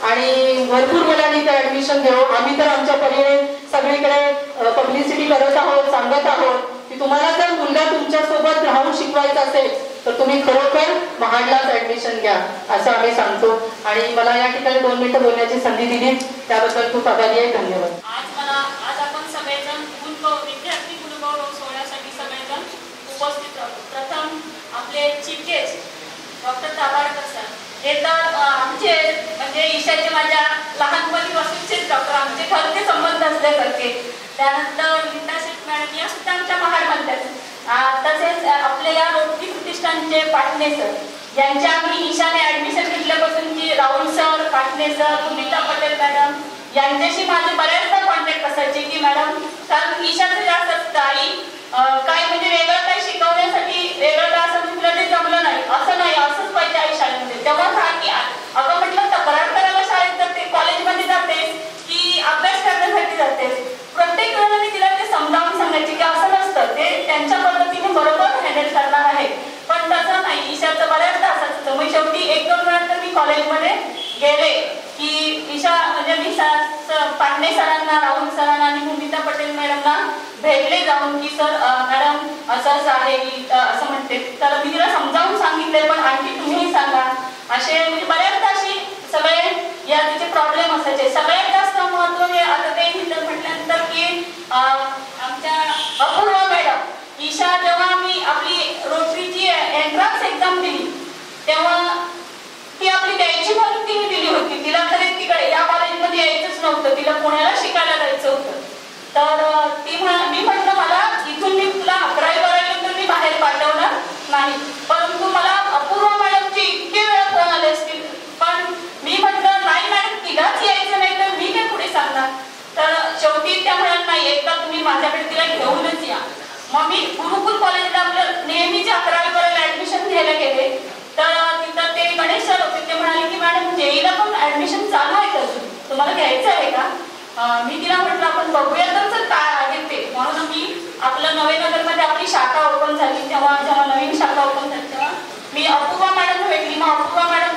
आणि भरपूर मुलांनी ते ऍडमिशन घेऊ. आम्ही तर आमच्या परीने सगळीकडे पब्लिसिटी करत आहोत, सांगत आहोत की तुम्हाला जर मुलगा तुमच्या सोबत राहून शिकवायचा असेल तर तुम्ही खरोखर महाडलाच ऍडमिशन घ्या असं आम्ही सांगतो. आणि मला या ठिकाणी 2 मिनिटं बोलण्याची संधी दिली त्याबद्दल खूप आभारी आहे. धन्यवाद. आज आपण सगळेजण विद्यार्थी गुणगौरव सोहळ्यासाठी सगळेजण उपस्थित आहोत. प्रथम आपले chief guest doctor Dabhadkar sir, हे तर आमचे म्हणजे ईशाचे माझ्या लहानपणीपासूनचेच डॉक्टर, आमचे घरचे संबंध असल्यासारखे. त्यानंतर नीता शेठ मॅडम या सुद्धा आमच्या महाड म्हणतात. तसेच आपले या रोटरी प्रतिष्ठानचे पाटणे सर, यांच्या आम्ही ईशाने ऍडमिशन घेतल्यापासून की Rahul sir, Patne sir, Bhumita Patel madam यांच्याशी माझे बऱ्याचदा कॉन्टॅक्ट असायचे की मॅडम, कारण ईशाचं जास्त असतं आई काय म्हणजे वेगळं काही शिकवण्यासाठी वेगळं काय असं तुला ते जमलं नाही, असं नाही, असंच पाहिजे आई शाळेमध्ये. तेव्हा काय की अगं म्हटलं तक्रार करायला शाळेत जाते, कॉलेजमध्ये जाते की अभ्यास करण्यासाठी जाते, प्रत्येक वेळेला मी तिला ते समजावून सांगायचे की असं नसतं, ते त्यांच्या पद्धतीने बरोबर हँडल करणार आहे. पण तसं नाही, ईशाचं बऱ्याचदा असंच. मग शेवटी 1-2 वेळा तर मी कॉलेजमध्ये गेले की ईशा म्हणजे मी पाटणे सरांना, राहुल सरांना आणि भूमिता पटेल मॅडमना भेटले जाऊन की सर मॅडम असंच आहे असं म्हणते. तर मी तिला समजावून सांगितले, पण आणखी तुम्हीही सांगा. असे म्हणजे बऱ्याचदा अशी सगळे या तिचे प्रॉब्लेम असायचे. सगळ्यात जास्त महत्व हे आता ते म्हटल्यानंतर की आमच्या अपूर्वा मॅडम, ईशा जेव्हा मी आपली रोटरीची एंट्रन्स एक्झाम दिली तेव्हा ती आपली द्यायची म्हणून तिने दिली होती. तिला खरे तिकडे या कॉलेजमध्ये यायचंच नव्हतं, तिला पुण्याला शिकायला जायचं होतं. तर मी म्हटलं मला इथून मी तुला 11वी 12वी तर मी बाहेर पाठवणार नाही, परंतु मला अपूर्वा मॅडमची इतके वेळा फोन आले असतील, पण मी म्हटलं नाही मॅडम तिलाच यायचं नाही तर मी काय पुढे सांगणार. तर शेवटी त्या म्हणाल नाही, एकदा तुम्ही माझ्याकडे तिला घेऊनच या. मग मी गुरुकुल कॉलेजला आपलं नेहमीचे 11वी 12वी ऍडमिशन घ्यायला गेले. तर तिथं ते गणेश सर होते, ते म्हणाले की मॅडम जेईला पण ऍडमिशन चालू आहे अजून, तुम्हाला घ्यायचं आहे का? मी तिला म्हटलं आपण बघूया तर काय आहे ते. म्हणून मी आपलं नवेनगरमध्ये आपली शाखा ओपन झाली तेव्हा, जेव्हा नवीन शाखा ओपन झाली तेव्हा मी अपूर्वा मॅडम भेटली. मग अपूर्वा मॅडम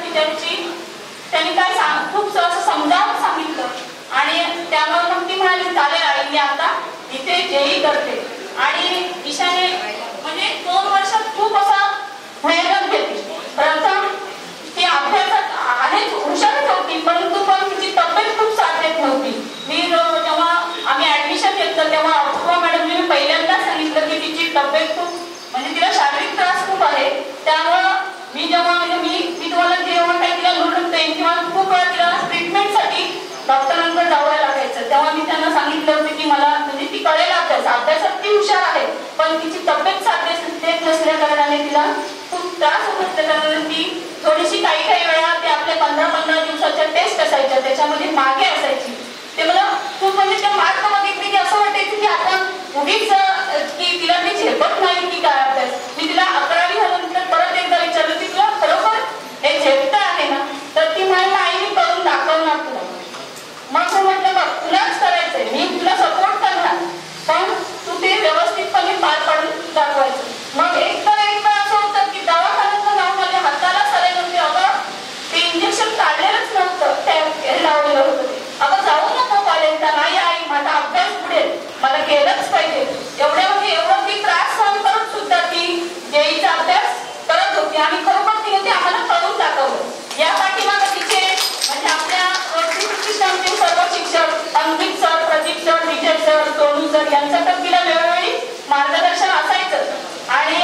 त्यांनी काय खूप असं समजावून सांगितलं आणि त्यामुळे मग ती म्हणाली चालेल आई मी आता इथे जेई करते. आणि ईशाने म्हणजे 2 वर्षात खूप असा मेहनत घेतली. प्रथम ती अभ्यासात आहेच, हुशारच होती, परंतु पण तिची तब्येत खूप साथ देत नव्हती. मी जेव्हा आम्ही ऍडमिशन घेतलं तेव्हा अपूर्वा मॅडमने मी पहिल्यांदा सांगितलं की तिची तब्येत खूप म्हणजे तिला शारीरिक त्रास खूप आहे. त्यामुळं मी जेव्हा म्हणजे मी तुम्हाला जेव्हा काही तिला लुटत देईन किंवा खूप वेळा तिला ट्रीटमेंटसाठी डॉक्टरांकडे जावं लागायचं, तेव्हा मी त्यांना सांगितलं होतं की मला म्हणजे ती कळेल अभ्यासात ती हुशार आहे, पण तिची तब्येत साथ देत नसल्या कारणाने तिला खूप खूप त्रास होत असल्याकारणाने ती थोडीशी काही वेळा ते आपल्या 15 दिवसाच्या टेस्ट असायच्या त्याच्यामध्ये मागे असायची. ते मला खूप म्हणजे त्या मार्क बघितली की असं वाटायचं की आपण उगीच की तिला ती झेपत नाही की काय अभ्यास. मी तिला 11वी झाल्यानंतर परत एकदा विचारलं की तुला खरोखर हे झेपतं आहे ना, तर ती म्हणाली आई मी करून दाखवणार तुला. मग मी म्हटलं बघ तुलाच करायचंय, मी तुला सपोर्ट करणार, पण तू ते व्यवस्थितपणे पार पाडून दाखवायचं. मग एकदा असं होतं की दवाखान्याचं नाव माझ्या हाताला सलाईन होती. अगं ते इंजेक्शन काढलेलंच नव्हतं, ते लावलेलं होतं ते. अगं जाऊ नको कॉलेजला. नाही आई माझा अभ्यास पुढेल, मला केलंच पाहिजे. एवढं ती त्रास सहन करत सुद्धा ती जेईचा अभ्यास करत होती आणि खरोखर तिने ते आम्हाला करून दाखवलं. या पाठीमागं तिचे म्हणजे आपल्या प्रतिष्ठानचे सर्व शिक्षक अंकित सर, प्रदीप सर, विजय सर, सोनू सर यांचं तर तिला वेळोवेळी मार्गदर्शन असायचं. आणि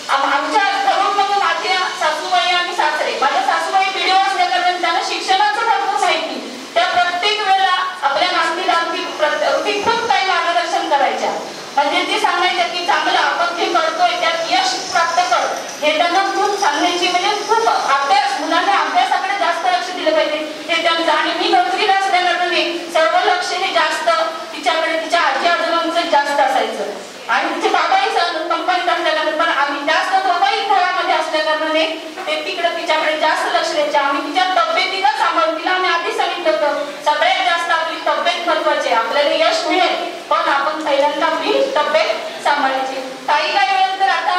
आमच्या घरून म्हणजे माझ्या सासूबाई आणि सासरे, माझ्या सासूबाई व्हिडिओ असल्याकारणे त्यांना शिक्षणाचं भरपूर माहिती. त्या प्रत्येक वेळेला आपल्या नातीला अगदी खूप काही मार्गदर्शन करायच्या. म्हणजे ते सांगायच्या की चांगलं आपण जे करतोय त्यात यश प्राप्त कर, हे त्यांना खूप सांगायची. म्हणजे खूप अभ्यास, मुलांना अभ्यासाकडे जास्त लक्ष दिलं पाहिजे हे त्यांचं. आणि मी नोकरीला असल्याकारणे सर्व लक्ष हे जास्त तिच्याकडे, तिच्या आजी आजोबांचं जास्त असायचं. आणि तिचे बाबाही कंपनीत असल्याकारणे, पण आम्ही जास्त दोघंही घरामध्ये असल्याकारणाने ते तिकडे तिच्याकडे जास्त लक्ष द्यायचे. आम्ही तिच्या तब्येतीला सांभाळून, तिला आम्ही आधी सांगितलं होतं सगळ्यात जास्त आपली तब्येत महत्वाची आहे. आपल्याला यश मिळेल पण आपण पहिल्यांदा आपली तब्येत सांभाळायची. काही वेळेला तर आता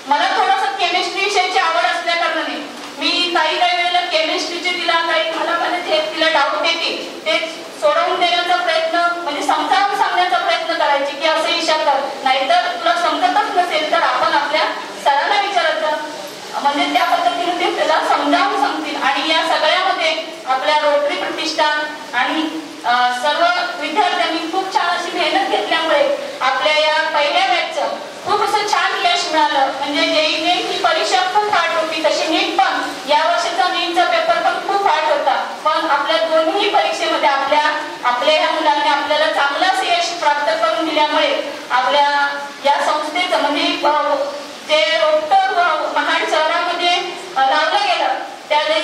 मला थोडंसं केमिस्ट्री विषयाची आवड असल्याकारणाने मी काही वेळेला केमिस्ट्रीचे तिला काही मला म्हणजे तिला डाऊट येते ते सोडवून देण्याचा प्रयत्न, म्हणजे समजावून सांगण्याचा प्रयत्न करायची की असं विचार कर, नाहीतर तुला समजतच नसेल तर आपण आपल्या सरांना विचारायचं. म्हणजे त्या पद्धतीने ते त्याला समजावून सांगतील. आणि या सगळ्यामध्ये आपल्या रोटरी प्रतिष्ठान आणि सर्व विद्यार्थ्यांनी खूप छान अशी मेहनत घेतल्यामुळे आपल्या या पहिल्या बॅचचं खूप असं छान यश मिळालं. म्हणजे जेईने ही परीक्षा खूप हार्ड होती, तशी नीट पण या वर्षीचा नीटचा पेपर पण खूप हार्ड होता. पण आपल्या दोन्ही परीक्षेमध्ये आपल्या ह्या मुलांनी आपल्याला चांगलं असं यश प्राप्त करून दिल्यामुळे आपल्या या संस्थेचं म्हणजे जे रोटर महाड शहरामध्ये लावलं गेलं त्याने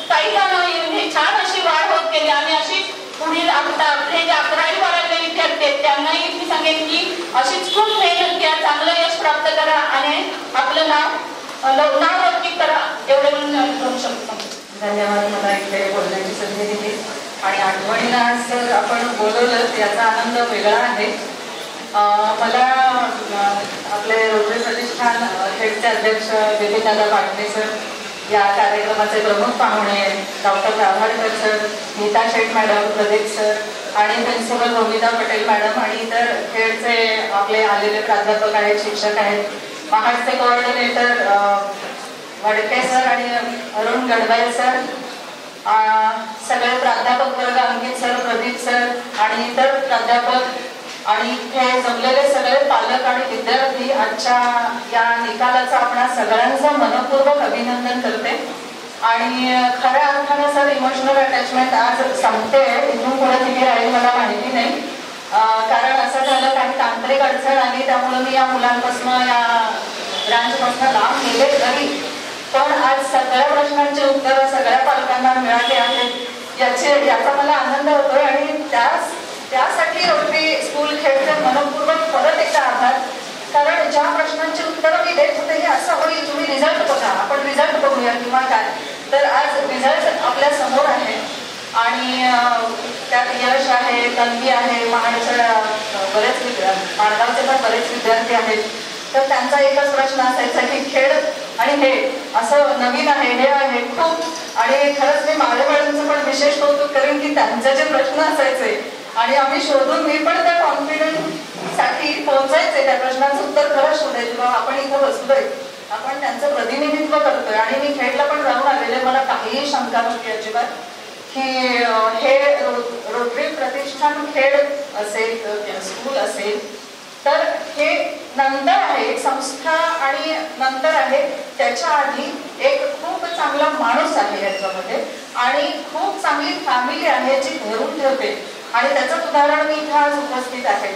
काही म्हणजे छान अशी वाढ होत गेली. आणि अशी पुढील आपले जे 11वी 12वी विद्यार्थी आहेत त्यांनाही मी सांगेन की अशीच खूप मेहनत घ्या, चांगलं यश प्राप्त करा आणि आपलं नाव नक्की करा. एवढे मी करू शकतो. धन्यवाद मला इकडे बोलण्याची संधी दिली. आणि आठवणीला आज आपण बोलवलं याचा आनंद वेगळा आहे. मला आपले रोटरी प्रतिष्ठान हेडचे अध्यक्ष विपिनदादा पाटणे सर, या कार्यक्रमाचे प्रमुख पाहुणे डॉक्टर राभाडकर सर, नीता शेठ मॅडम, प्रदीप सर आणि प्रिन्सिपल भूमिता पटेल मॅडम आणि इतर खेळचे आपले आलेले प्राध्यापक आहेत, शिक्षक आहेत, महाडचे कोऑर्डिनेटर वडके सर आणि अरुण गडवाल सर, सगळे प्राध्यापक वर्ग अंकित सर, प्रदीप सर आणि इतर प्राध्यापक आणि इथे जमलेले सगळे पालक आणि विद्यार्थी, आजच्या या निकालाचं आपणा सगळ्यांचं मनपूर्वक अभिनंदन करते. आणि खऱ्या अर्थानं सर इमोशनल अटॅचमेंट आज संपते, इथून पुढे किती राहील मला माहिती नाही. कारण असं झालं काही तांत्रिक अडचण आली त्यामुळे मी या मुलांपासून या ब्रांचपासून लांब गेले तरी पण आज सगळ्या प्रश्नांची उत्तरं सगळ्या पालकांना मिळाली आहेत याचा मला आनंद होतोय. आणि त्यासाठी रोटरी स्कूल खेळचे मनपूर्वक परत एकदा आभार. कारण ज्या प्रश्नांची उत्तरं मी देत होते हे असं होईल तुम्ही रिझल्ट बघा, आपण रिझल्ट बघूया किंवा काय, तर आज रिझल्ट आपल्या समोर आहे. आणि त्यात यश आहे, तन्वी आहे, माणगावचे पण बरेच विद्यार्थी आहेत. तर त्यांचा एकच प्रश्न असायचा की खेळ आणि हे असं नवीन आहे, हे आहे खूप. आणि खरंच मी माळे मॅडमचं पण विशेष कौतुक करेन की त्यांचे जे प्रश्न असायचे आणि आम्ही शोधून मी पण त्या कॉन्फिडन्स साठी पोहोचायचे, त्या प्रश्नाचं उत्तर खरंच शोधायचे. बाबा आपण इथं बसलोय, आपण त्यांचं प्रतिनिधित्व करतोय. आणि मी खेडला पण जाऊन आलेले, मला काहीही शंका नव्हती अजिबात की हे रोटरी प्रतिष्ठान खेड असेल, स्कूल असेल तर हे नंतर आहे, एक संस्था आणि नंतर आहे त्याच्या आधी एक खूप चांगला माणूस आहे याच्यामध्ये आणि खूप चांगली फॅमिली आहे जी धरून ठेवते. आणि त्याचं उदाहरण मी इथं आज उपस्थित आहे.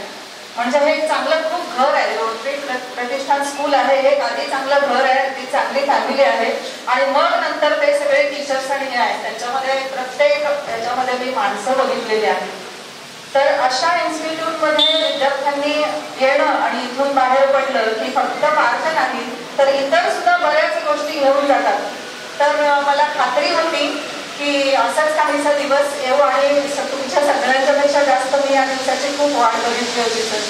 म्हणजे हे एक चांगलं खूप घर आहे. रोटरी प्रतिष्ठान स्कूल आहे, हे आधी चांगलं घर आहे, ती चांगली फॅमिली आहे आणि मग नंतर ते सगळे टीचर्स आणि हे आहेत. त्याच्यामध्ये प्रत्येक याच्यामध्ये मी माणसं बघितलेली आहेत. तर अशा इन्स्टिट्यूटमध्ये विद्यार्थ्यांनी येणं आणि इथून बाहेर पडलं की फक्त मार्क नाही तर इतर सुद्धा बऱ्याच गोष्टी घेऊन जातात. तर मला खात्री होती की असाच काहीसा दिवस येऊ आणि तुमच्या सगळ्यांच्या पेक्षा जास्त मी या दिवसाची खूप वाट बघितली होती सर.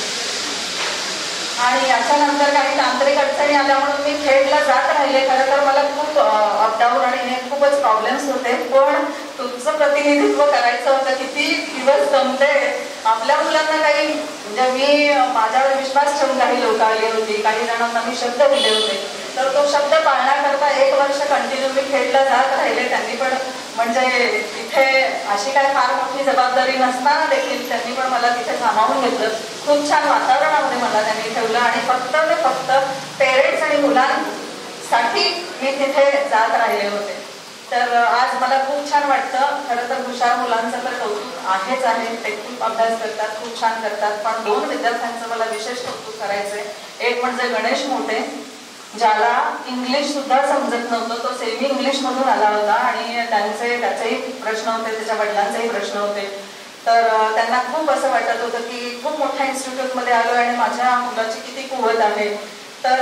आणि याच्यानंतर काही तांत्रिक अडचणी आल्या म्हणून मी खेडला जात राहिले. खरं तर मला खूप अपडाऊन आणि हे खूपच प्रॉब्लेम्स होते, पण तुमचं प्रतिनिधित्व करायचं होतं. किती दिवस जमते आपल्या मुलांना काही, म्हणजे मी माझ्यावर विश्वास ठेवून काही लोक आली होती, काही जणांना मी शब्द दिले होते, तर तो शब्द पाळण्याकरता 1 वर्ष कंटिन्यू मी खेडला जात राहिले. त्यांनी पण म्हणजे तिथे अशी काय फार मोठी जबाबदारी नसताना देखील त्यांनी पण मला तिथे सामावून घेतलं. खूप छान वातावरणामध्ये मला त्यांनी ठेवलं आणि फक्त पेरेंट्स आणि मुलांसाठी मी तिथे जात राहिले होते. तर आज मला खूप छान वाटतं. खरं तर हुशार मुलांचं तर कौतुक आहेच आहे, ते खूप अभ्यास करतात, खूप छान करतात. पण 2 विद्यार्थ्यांचं मला विशेष कौतुक करायचंय. एक म्हणजे गणेश मोठे, ज्याला इंग्लिश सुद्धा समजत नव्हतं, तो सेमी इंग्लिश मधून आला होता आणि त्याचेही प्रश्न होते, त्याच्या वडिलांचेही प्रश्न होते. तर त्यांना खूप असं वाटत होतं की खूप मोठ्या इन्स्टिट्यूटमध्ये आलो आणि माझ्या मुलाची किती कुवत आहे. तर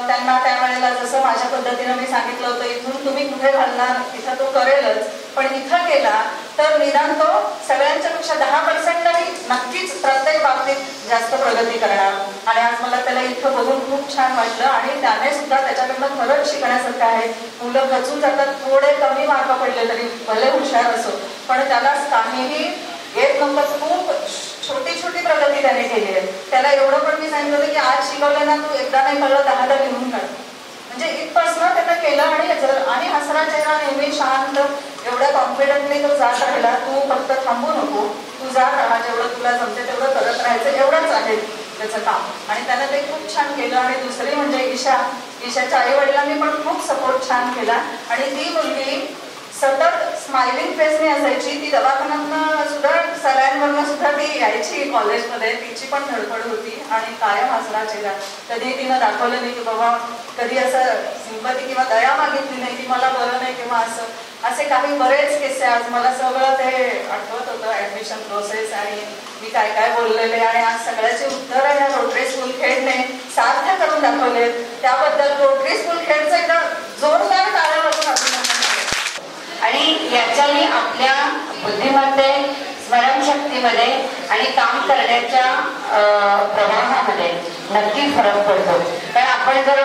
त्यांना त्यावेळेला जसं माझ्या पद्धतीनं मी सांगितलं होतं, इथून तुम्ही कुठे घालणार, तिथं तो करेलच, पण इथं गेला तर निदान तो सगळ्यांच्या पेक्षा 10% तरी नक्कीच प्रत्येक बाबतीत जास्त प्रगती करणार. आणि आज मला त्याला इथं बघून खूप छान वाटलं आणि त्याने सुद्धा त्याच्याकडनं खरंच शिकण्यासारखं आहे. मुलं खचून जातात, थोडे कमी मार्क पडले तरी भले हुशार असो, पण त्याला काहीही येत नव्हतं. खूप छोटी छोटी प्रगती त्याने केली आहे. त्याला एवढं पण मी सांगितलं होतं की आज शिकवलं ना, तू एकदा नाही कळलं 10दा लिहून काढ, म्हणजे इथपासनं त्यानं केलं. आणि हसरा चेहरा, नेहमी शांत, एवढ्या कॉन्फिडंटली तो जात राहिला. तू फक्त थांबू नको, तू जात राहा, जेवढं तुला जमते तेवढं करत राहायचं, एवढंच आहे त्याचं काम. आणि त्यानं ते खूप छान केलं. आणि दुसरी म्हणजे ईशाच्या आई वडिलांनी पण खूप सपोर्ट छान केला. आणि ती मुलगी सतत स्माइलिंग फेसने असायची. ती दवाखान्यातनं सुद्धा, सलाईनवरनं सुद्धा ती यायची कॉलेजमध्ये, तिची पण धडपड होती आणि कायम हसरा चेहरा. कधी तिनं दाखवलं नाही की बाबा, कधी असं सिंपती किंवा दया मागितली नाही की मला बरं नाही किंवा असे काही बरेच किस्से. आज मला सगळं ते आठवत होतं, ऍडमिशन प्रोसेस आणि मी काय काय बोललेले, आणि आज सगळ्याची उत्तरं या रोटरी स्कूल खेडने साध्य करून दाखवले. त्याबद्दल रोटरी स्कूल खेडचं एकदा जोरदार टाळ्या वाजून अभिनंदन. आणि याच्याने आपल्या बुद्धिमत्ते, स्मरणशक्तीमध्ये आणि काम करण्याच्या प्रवाहामध्ये नक्की फरक पडतो. कारण आपण जर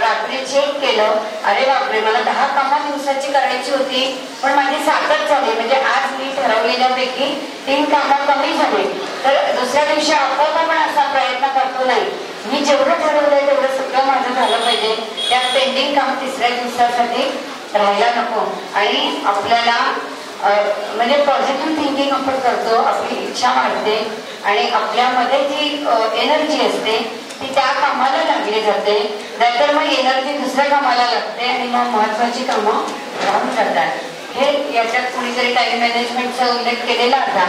रात्री चेक केलं, अरे बापरे, मला 10 कामं दिवसाची करायची होती पण माझी 7च झाली, म्हणजे आज मी ठरवलेल्यापैकी 3 कामं कमी झाली, तर दुसऱ्या दिवशी आपोआप आपण असा प्रयत्न करतो, नाही मी जेवढं ठरवलंय तेवढं सगळं माझं झालं पाहिजे, त्यात पेंडिंग काम 3ऱ्या दिवसासाठी राहायला नको. आणि आपल्याला म्हणजे पॉझिटिव्ह थिंकिंग आपण करतो, आपली इच्छा वाढते आणि आपल्यामध्ये जी एनर्जी असते ती त्या कामाला लागली जाते. नाहीतर मग एनर्जी दुसऱ्या कामाला लागते आणि मग महत्वाची कामं राहून जातात. हे याच्यात कुणीतरी टाइम मॅनेजमेंटचा उल्लेख केलेला होता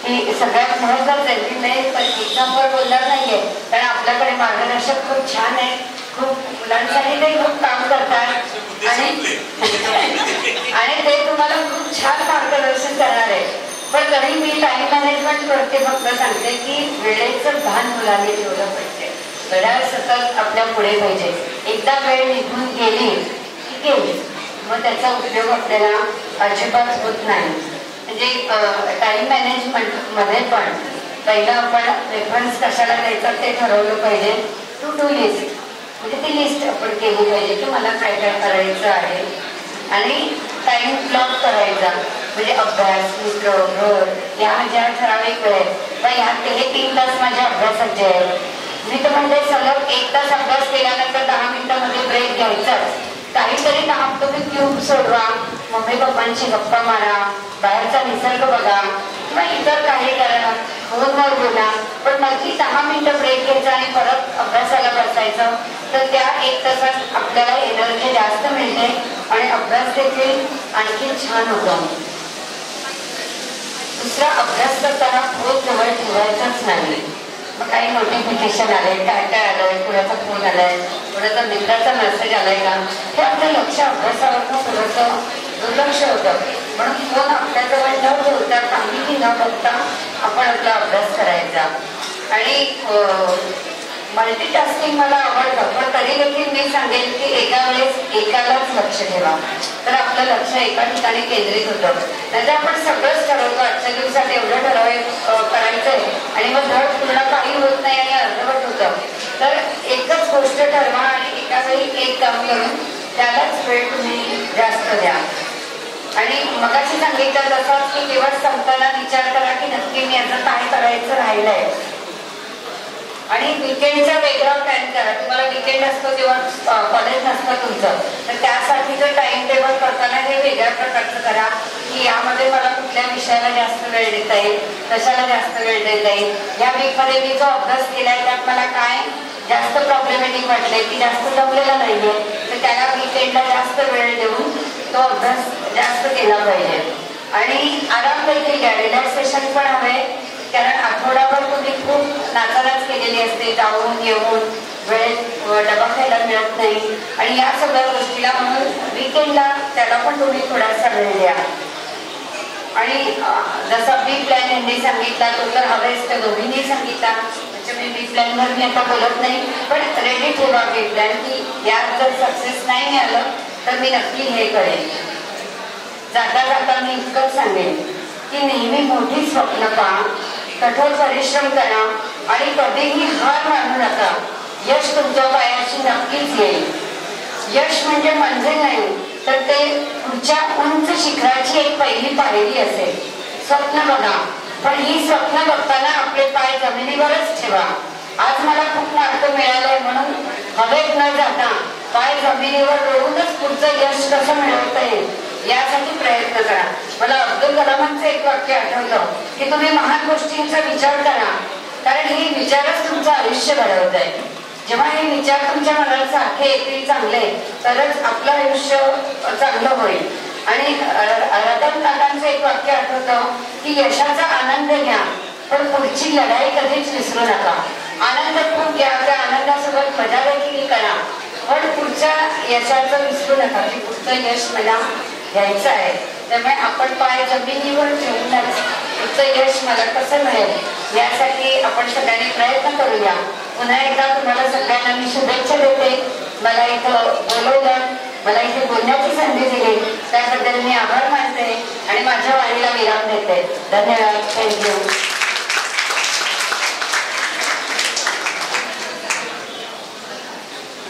की सगळ्यात महत्वाचं आहे की नाही एक्झामवर बोलणार नाहीये, कारण आपल्याकडे मार्गदर्शक खूप छान आहे, खूप मुलांसाठी ते खूप काम करतात आणि ते तुम्हाला खूप छान मार्गदर्शन करणार आहे. पण तरी मी टाइम मॅनेजमेंट करते, फक्त सांगते की वेळेचं भान मुलांनी ठेवलं पाहिजे. घड्याळ सतत आपल्या पुढे पाहिजे. एकदा वेळ निघून गेली की गेली, मग त्याचा उपयोग आपल्याला अजिबात होत नाही. म्हणजे टाइम मॅनेजमेंटमध्ये पण पहिलं आपण रेफरन्स कशाला द्यायचं ते ठरवलं पाहिजे. टू लिस्ट, म्हणजे ती लिस्ट आपण केली पाहिजे की मला काय काय करायचं आहे. आणि टाइम ब्लॉक करायचा, म्हणजे अभ्यास, मित्र, घर या माझ्या ठराविक वेळ, पण ह्यात हे 3 तास माझ्या अभ्यासाचे आहेत. मी तर म्हणजे सलग 1 तास अभ्यास केल्यानंतर 10 मिनिटांमध्ये ब्रेक घ्यायचाच. काहीतरी काम तुम्ही क्यूब सोडवा, मम्मी पप्पांची गप्पा मारा, बाहेरचा निसर्ग बघा किंवा इतर काही करा, फोनवर बोला, पण नक्की 10 मिनिटं ब्रेक घ्यायचा आणि परत अभ्यासाला बसायचं. तर त्या 1 तासात आपल्याला एनर्जी जास्त मिळते आणि अभ्यास देखील आणखी छान होतो. दुसरा, अभ्यास करताना फोन जवळ ठेवायचाच नाही. मग काही नोटिफिकेशन आले, काय काय आलंय, कुणाचा फोन आलाय, कुणाचा मित्राचा मेसेज आलाय का, हे आपलं लक्ष अभ्यासावर थोडंसं दुर्लक्ष होतं. म्हणून फोन आपल्याजवळ न ठेवता, काहीही न बघता आपण आपला अभ्यास करायचा. आणि मल्टीटास्किंग मला आवडतं, पण तरी देखील मी सांगेन की एका वेळेस एकालाच लक्ष ठेवा, तर आपलं लक्ष एका ठिकाणी केंद्रित होतं. नाहीतर आपण सगळंच ठरवतो, आजच्या दिवसात एवढं करायचंय आणि मग धड पूर्ण काही होत नाही आणि अर्धवट होतं. तर एकच गोष्ट ठरवा आणि एका वेळी एक काम करून त्यालाच वेळ तुम्ही जास्त द्या. आणि मगाशी सांगितलं तसंच की दिवस संपताना विचार करा की नक्की मी याचं काय करायचं राहिलंय. आणि विकेंडचा वेगळा प्लॅन करा. तुम्हाला विकेंड असतो तेव्हा कॉलेज नसतं तुमचं, तर त्यासाठीचं टाइम टेबल करताना हे वेगळ्या प्रकारचं करा की यामध्ये मला कुठल्या विषयाला जास्त वेळ देता येईल, कशाला जास्त वेळ देता येईल, या वीकमध्ये मी जो अभ्यास केलाय त्यात मला काय जास्त प्रॉब्लेमॅटिक वाटले की जास्त जमलेला नाहीये, तर त्याला विकेंडला जास्त वेळ देऊन तो अभ्यास जास्त केला पाहिजे. आणि आराम देखील घ्या, रिलॅक्सेशन पण हवे, कारण आठवडाभर तुम्ही खूप नाचानाच केलेली असते, जाऊन येऊन वेळेत डबा खायला मिळत नाही आणि या सगळ्या गोष्टीला, म्हणून विकेंडला त्याला पण तुम्ही थोडासा वेळ द्या. आणि जसा बी प्लॅन यांनी सांगितला तो तर हवेच, त्या दोघींनी सांगितला, म्हणजे मी बी प्लॅनवर मी आता बोलत नाही, पण रेडी ठेवा बी प्लॅन की यात जर सक्सेस नाही मिळालं तर मी नक्की हे करेन. जाता जाता मी इतकंच सांगेन की नेहमी मोठी स्वप्न पहा, कठोर परिश्रम करा आणि कधीही हार मानू नका. यश तुमच्या पायाशी नक्कीच येईल. यश म्हणजे नाही, तर ते पुढच्या उंच शिखराची एक पहिली पायरी असेल. स्वप्न बघा, पण ही स्वप्न बघताना आपले पाय जमिनीवरच ठेवा. आज मला खूप मार्क मिळाले म्हणून हवेत न जाता पाय जमिनीवर रोवूनच पुढचं यश कसं मिळवता येईल यासाठी प्रयत्न करा. मला अब्दुल कलामांचं एक वाक्य आठवतं की तुम्ही महान गोष्टींचा विचार करा, कारण हे विचारच तुमचं आयुष्य घडवत आहे. जेव्हा हे विचार तुमच्या मनात सारखे येतील चांगले, तरच आपलं आयुष्य चांगलं होईल. आणि रतन टाटांचं एक वाक्य आठवतं की यशाचा आनंद घ्या, पण पुढची लढाई कधीच विसरू नका. आनंद खूप घ्या, त्या आनंदासोबत मजा देखील करा, पण पुढच्या यशाचं विसरू नका की पुढचं यश मला घ्यायचं आहे. त्यामुळे आपण पाय जमिनीवर ठेवूनच पुढचं यश मला कसं मिळेल यासाठी आपण सगळ्यांनी प्रयत्न करूया. पुन्हा एकदा तुम्हाला सगळ्यांना मी शुभेच्छा देते. मला इथं बोलवलं, मला इथे बोलण्याची संधी दिली, त्याबद्दल मी आभार मानते आणि माझ्या वाणीला विराम देते. धन्यवाद. Thank you.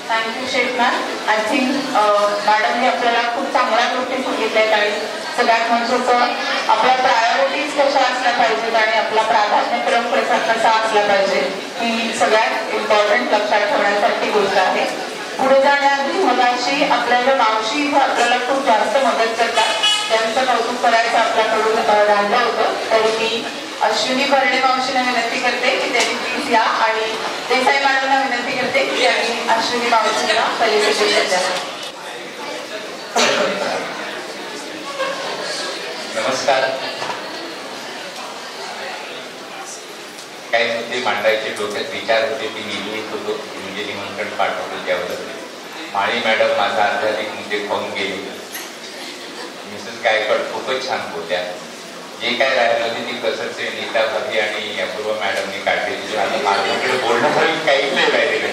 Thank you Shaikh ma'am. I think मॅडमने आपल्याला खूप चांगल्या गोष्टी सांगितल्या आहेत. सगळ्यात महत्त्वाचं आपल्या प्रायोरिटीज कशा असल्या पाहिजेत आणि आपला प्राधान्यक्रम कसा असला पाहिजे ही सगळ्यात इम्पॉर्टंट लक्षात ठेवण्यासारखी गोष्ट आहे. पुढे जाण्याआधी मगाशी आपल्याला मावशी इथं आपल्याला खूप जास्त मदत करतात, त्यांचं कौतुक करायचं आपल्याकडून राहिलं होतं. तर मी अश्विनी भरणे मावशींना विनंती करते की त्यांनी प्लीज या आणि देसाई मॅडमना विनंती करते की त्यांनी अश्विनी मावशींना फेलिसिटेशन द्या. नमस्कार. काही मुद्दे मांडायचे डोक्यात विचार होते ती मी लिहित होतो, म्हणजे निमंत्रण पाठवलं त्यावर. माळी मॅडम माझा अर्धाधिक मुद्दे खाऊन गेली. मिसेस गायकवाड खूपच छान होत्या. जे काय राहिलं होते ती कसरचे नीता भाभी आणि अपूर्व मॅडमनी काढलेली. आता माझ्याकडे बोलणं काहीच नाही राहिलेलं,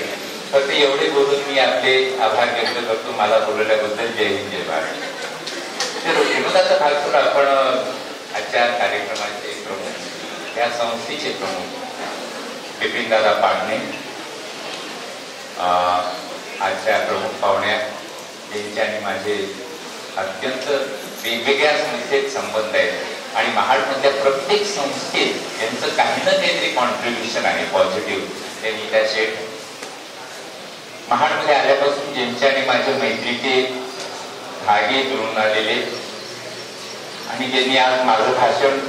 फक्त एवढे बोलून मी आपले आभार व्यक्त करतो मला बोलवल्याबद्दल. जय हिंद, जय भारत. तर विनोदाचा भाग करून आपण आजच्या कार्यक्रमाचे प्रमुख, या संस्थेचे प्रमुख बिपिनदादा पाडणे, आजच्या प्रमुख पाहुण्या यांचे आणि माझे अत्यंत वेगवेगळ्या संस्थेत संबंध आहेत आणि महाडमधल्या प्रत्येक संस्थेत यांचं काही ना काहीतरी कॉन्ट्रीब्युशन आहे पॉझिटिव्ह. ते नीता शेठ महाडमध्ये आल्यापासून ज्यांच्याने माझ्या मैत्रीचे धागे जुळून आलेले आणि ज्यांनी आज माझं भाषण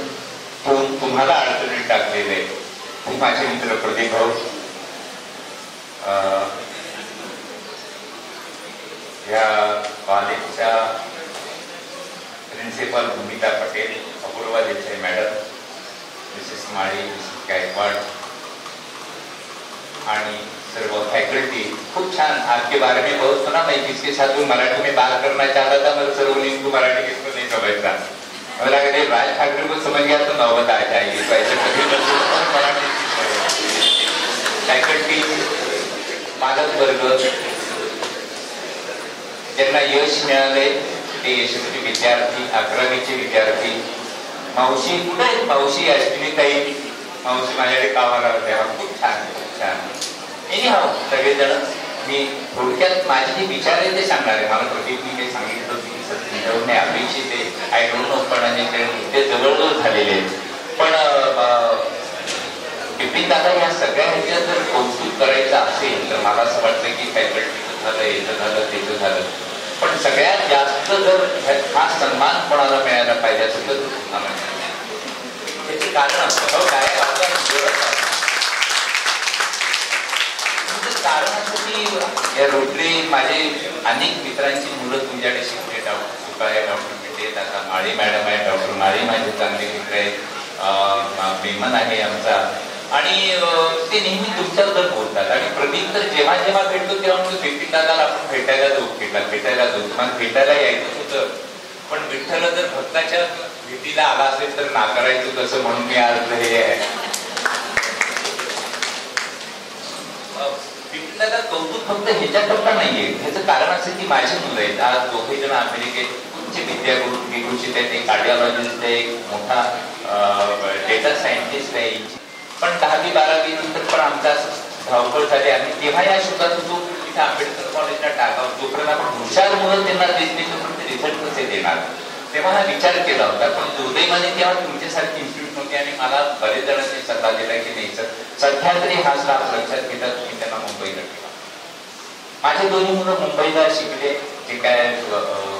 ठेवून तुम्हाला अडचणीत टाकलेले ते माझे मित्र प्रदीप भाऊ, या कॉलेजच्या principal Bhumita Patel, Apurva Desai madam, Mrs Mali, Mrs Gaikwad, आणि सर्व फैकल्टी खूब छान। आपके बारे में बहुत सुना, मैं किसके साथ मराठी में बात करना चाहता था, मगर सर बोले इनको मराठी किसको नहीं समझता। मुझे लगा राज ठाकरे को समझ गया तो नौबत आ जाएगी, तो ऐसे कभी मराठी फैकल्टी, पालक वर्ग ज्यांना यश मिळाले ते यशस्वी विद्यार्थी, 11वीचे विद्यार्थी, मावशी कुठे आहेत, मावशी अश्विनीताई, मावशी माझ्याकडे कामाला होत्या, खूप छान खूप छान। सगळेजण मी थोडक्यात माझे जे विचार आहे ते सांगणार आहे। मला थोडक्यात मी काही सांगितलं समजवणे अपेक्षित आहे, आय डोंट नो, पण ते जवळजवळ झालेले आहेत। पण बिपिन दादा या सगळ्या ह्याच्यात जर कौतुक करायचं असेल तर मला असं वाटतं की फॅकल्टीचं झालं, याचं झालं, त्याचं झालं, पण सगळ्यात जास्त जर हा सन्मान कोणाला मिळायला पाहिजे असं तर त्याचे कारण असतं। हो काय कारण असं की या रोटरी माझे अनेक मित्रांची मुलं तुमच्याकडे शिकले, डॉक्टर सुकाळे, डॉक्टर पिटे, आता माळी मॅडम आहे, डॉक्टर माळी माझे चांगले मित्र आहेत, मेमन आहे आमचा, आणि ते नेहमी तुमच्याबद्दल बोलतात। आणि प्रदीप तर जेव्हा जेव्हा भेटतो तेव्हा म्हणतो बिपिन दादाला आपण भेटायला जाऊ, भेटायला जाऊ, तुम्हाला भेटायला यायचं होतं, पण विठ्ठल जर भक्ताच्या भेटीला आला असेल तर नाकारायचं कसं, म्हणून मी आज हे आहे। दादा कौतुक फक्त ह्याच्याकरता नाहीये, ह्याचं कारण असं की माझी मुलं आहेत, आज दोघे जण अमेरिकेत उच्च विद्या करून विभूषित आहेत, एक कार्डिओलॉजिस्ट आहे, एक मोठा डेटा सायंटिस्ट आहे, पण 10वी 12वी नंतर पण आमचा धावपळ झाली। आणि तेव्हा या शोधात होतो तिथे आंबेडकर कॉलेजला टाकावं, जोपर्यंत आपण हुशार मुलं त्यांना देत नाही तोपर्यंत रिझल्ट कसे देणार, तेव्हा हा विचार केला होता। पण दुर्दैवाने तेव्हा तुमच्यासारखी इन्स्टिट्यूट नव्हती आणि मला बरेच जणांनी सल्ला दिला की नाही सर, सध्या तरी हा स्टाफ लक्षात घेता तुम्ही त्यांना मुंबईला ठेवा। माझे दोन्ही मुलं मुंबईला शिकले, जे काय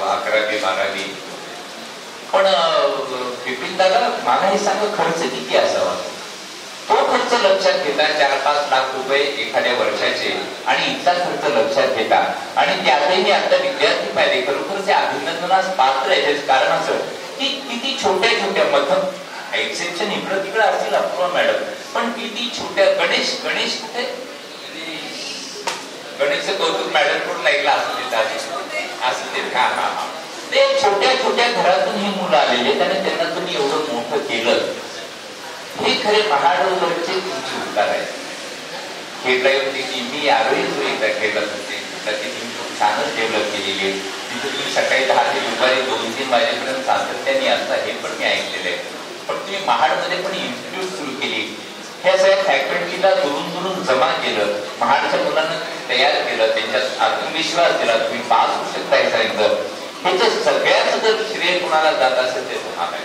11वी 12वी, पण बिपिन दादा मला हे सांगा खर्च किती असावा, तो खर्च लक्षात घेता 4-5 लाख रुपये एखाद्या वर्षाचे, आणि इथला खर्च लक्षात घेता, आणि त्यातही मी आता विद्यार्थी पाहिले खरोखर ते अभिनंदनास पात्र आहे। त्याचं कारण असं की किती छोट्या छोट्या मध्यम एक्सेप्शन इकडं तिकडं असतील अपूर्वा मॅडम, पण किती छोट्या गणेश कुठे, गणेशचं कौतुक मॅडम कडून ऐकलं असं ते ते छोट्या छोट्या घरातून ही मुलं आलेली, त्यांना तुम्ही एवढं मोठं केलं, हे खरे महाडवरचे तुमचे उपकार आहे। खेळला होती की मी यावेळी एकदा खेळला होते, त्याची तुम्ही खूप छानच डेव्हलप केलेली आहे, तिथे तुम्ही सकाळी 10 ते दुपारी 2-3 वाजेपर्यंत सातत्याने असता, हे पण मी ऐकलेलं आहे। पण तुम्ही महाडमध्ये पण इन्स्टिट्यूट सुरू केली, ह्या सगळ्या फॅकल्टीला दुरून जमा केलं, महाडच्या मुलांना तयार केलं, त्यांच्यात आत्मविश्वास दिला, तुम्ही पास होऊ शकता हे सांगितलं, ह्याच्या सगळ्याच जर श्रेय कुणाला जात असेल ते तुम्हाला आहे।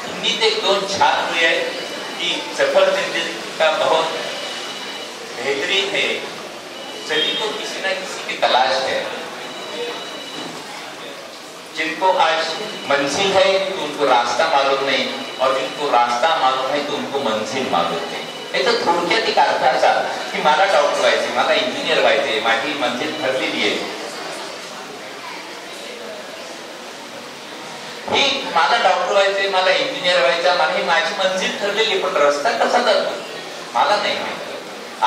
हिंदीत एक 2 छान हुए है कि सफल जिंदगी का बहुत बेहतरीन है, सभी को किसी न किसी की तलाश है, जिनको आज मंजिल है तो उनको रास्ता मालूम नहीं, और जिनको रास्ता मालूम है तो उनको मंजिल मालूम नहीं। याचा थोडक्यात एक अर्थ असा की मला डॉक्टर व्हायचे, मला इंजिनियर व्हायचे, माझी मंजिल ठरलेली आहे, ही मला डॉक्टर व्हायचे, मला इंजिनियर व्हायचा, मला ही माझी मंजिल ठरलेली, पण रस्ता कसा जातो मला नाही माहिती।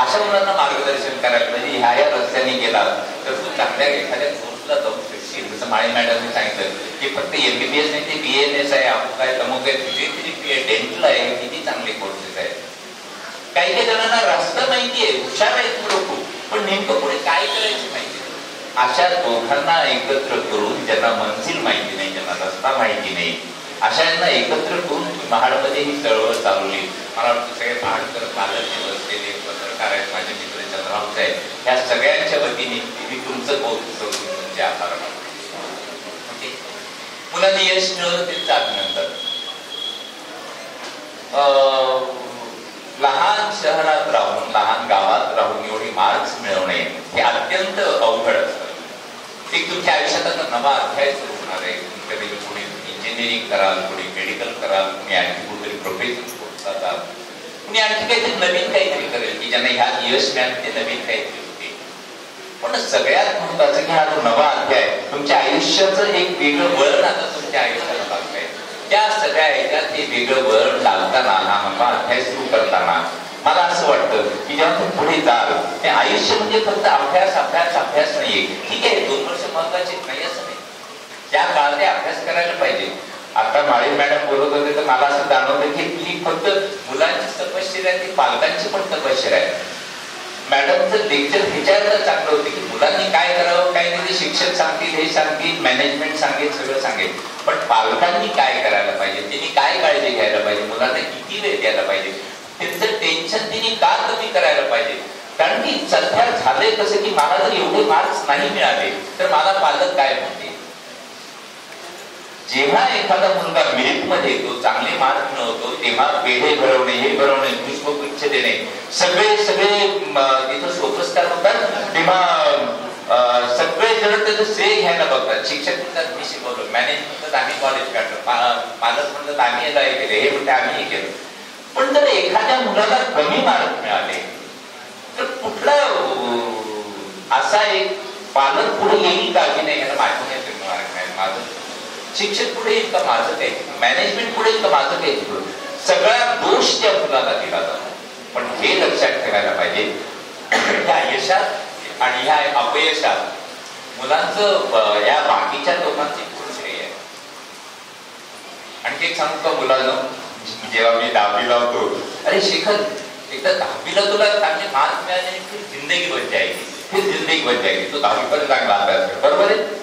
अशा मुलांना मार्गदर्शन करायला म्हणजे ह्या रस्त्याने गेला तर तू चांगल्या एखाद्या कोर्सला जाऊ शकशील। जसं माळी मॅडमने सांगितलं की फक्त MBBS नाही, ते BNS आहे, अमुक आहे, तमुक आहे, तुझे डेंटल आहे, किती चांगले कोर्सेस आहेत। काही काही जणांना रस्ता माहिती आहे, हुशार आहेत लोक, पण नेमकं पुढे काय करायचं माहिती। अशा दोघांना एकत्र करून, ज्यांना मंजिल माहिती नाही, ज्यांना रस्ता माहिती नाही, अशांना एकत्र करून महाडमध्ये ही चळवळ चालवली। मला वाटतं सगळे महाडकर पालक बसलेले पत्रकार आहेत, माझे मित्र चंद्रराव साहेब, या सगळ्यांच्या वतीने मी तुमचं कौतुक करून तुमचे आभार मानतो। मुलांनी यश मिळवलं त्यांचं अभिनंदन। लहान शहरात राहून, लहान गावात राहून एवढी मार्क्स मिळवणे हे अत्यंत अवघड असतं। एक तुमच्या आयुष्यात आता नवा अध्याय सुरू होणार आहे, कधी कोणी इंजिनिअरिंग कराल, कोणी मेडिकल कराल, कोणी आणखी कुठेतरी प्रोफेशनल कोर्स जातात, कोणी आणखी काहीतरी नवीन काहीतरी करेल की ज्यांना ह्यात यश मिळालं ते नवीन काहीतरी होते। पण सगळ्यात महत्वाचं की हा जो नवा अध्याय तुमच्या आयुष्याचं एक वेगळं वळण आता तुमच्या आयुष्याला लागतंय। त्या सगळ्या ह्याच्यात हे वेगळं वळण लागताना, हा नवा अध्याय सुरू करताना मला असं वाटतं की जेव्हा तुम्ही पुढे जाल, ते आयुष्य म्हणजे फक्त अभ्यास अभ्यास अभ्यास नाहीये. ठीक आहे, 2 वर्ष महत्वाचे नाही असं नाही, त्या काळात ते अभ्यास करायला पाहिजे. आता माळी मॅडम बोलत होते तर मला असं जाणवलं की ही फक्त मुलांची तपश्चर्या आहे, ती पालकांची पण तपश्चर्या आहे. मॅडमचं लेक्चर ह्याच्यावर चांगलं होतं की मुलांनी काय करावं काय नाही ते शिक्षक सांगतील, हे सांगतील, मॅनेजमेंट सांगेल, सगळं सांगेल, पण पालकांनी काय करायला पाहिजे, त्यांनी काय काळजी घ्यायला पाहिजे, मुलांना किती वेळ द्यायला पाहिजे, त्यांचं टेन्शन त्यांनी का कमी करायला पाहिजे. कारण की सध्या झालंय कसं की मला जर एवढे मार्क्स नाही मिळाले तर मला पालक काय म्हणते. जेव्हा एखादा मुलगा मेरिट मध्ये तो चांगले मार्क मिळवतो तेव्हा पेढे भरवणे, हे भरवणे, पुष्पगुच्छ देणे, सगळे तिथं सोपस्कार होतात. तेव्हा सगळे जण त्याचं श्रेय घ्यायला बघतात. शिक्षक म्हणतात मी शिकवलं, मॅनेज म्हणतात आम्ही कॉलेज काढलं, पालक म्हणतात आम्ही याला हे केलं, हे म्हणते आम्ही हे केलं. पण जर एखाद्या मुलाला कमी मार्क मिळाले तर कुठला असा एक पालक पुढे येईल का की नाही याला माझं काही कमी मार्क नाही, माझं शिक्षक पुढे येईल का माझं काही, मॅनेजमेंट पुढे येईल का माझं काही, सगळा दोष त्या मुलाला दिला जातो. पण हे लक्षात ठेवायला पाहिजे ह्या यशात आणि ह्या अपयशात मुलांचं या बाकीच्या लोकांचे खूप श्रेय आहे. आणखी एक सांगू का मुलांना, जेव्हा मी 10वीला होतो, अरे शेखर एकदा 10वीला तुला चांगले मार्क मिळाले आणि फिर जिंदगी बन जाएगी, फिर जिंदगी बन जाएगी, तो 10वी पर्यंत चांगला अभ्यास कर, बरोबर आहे.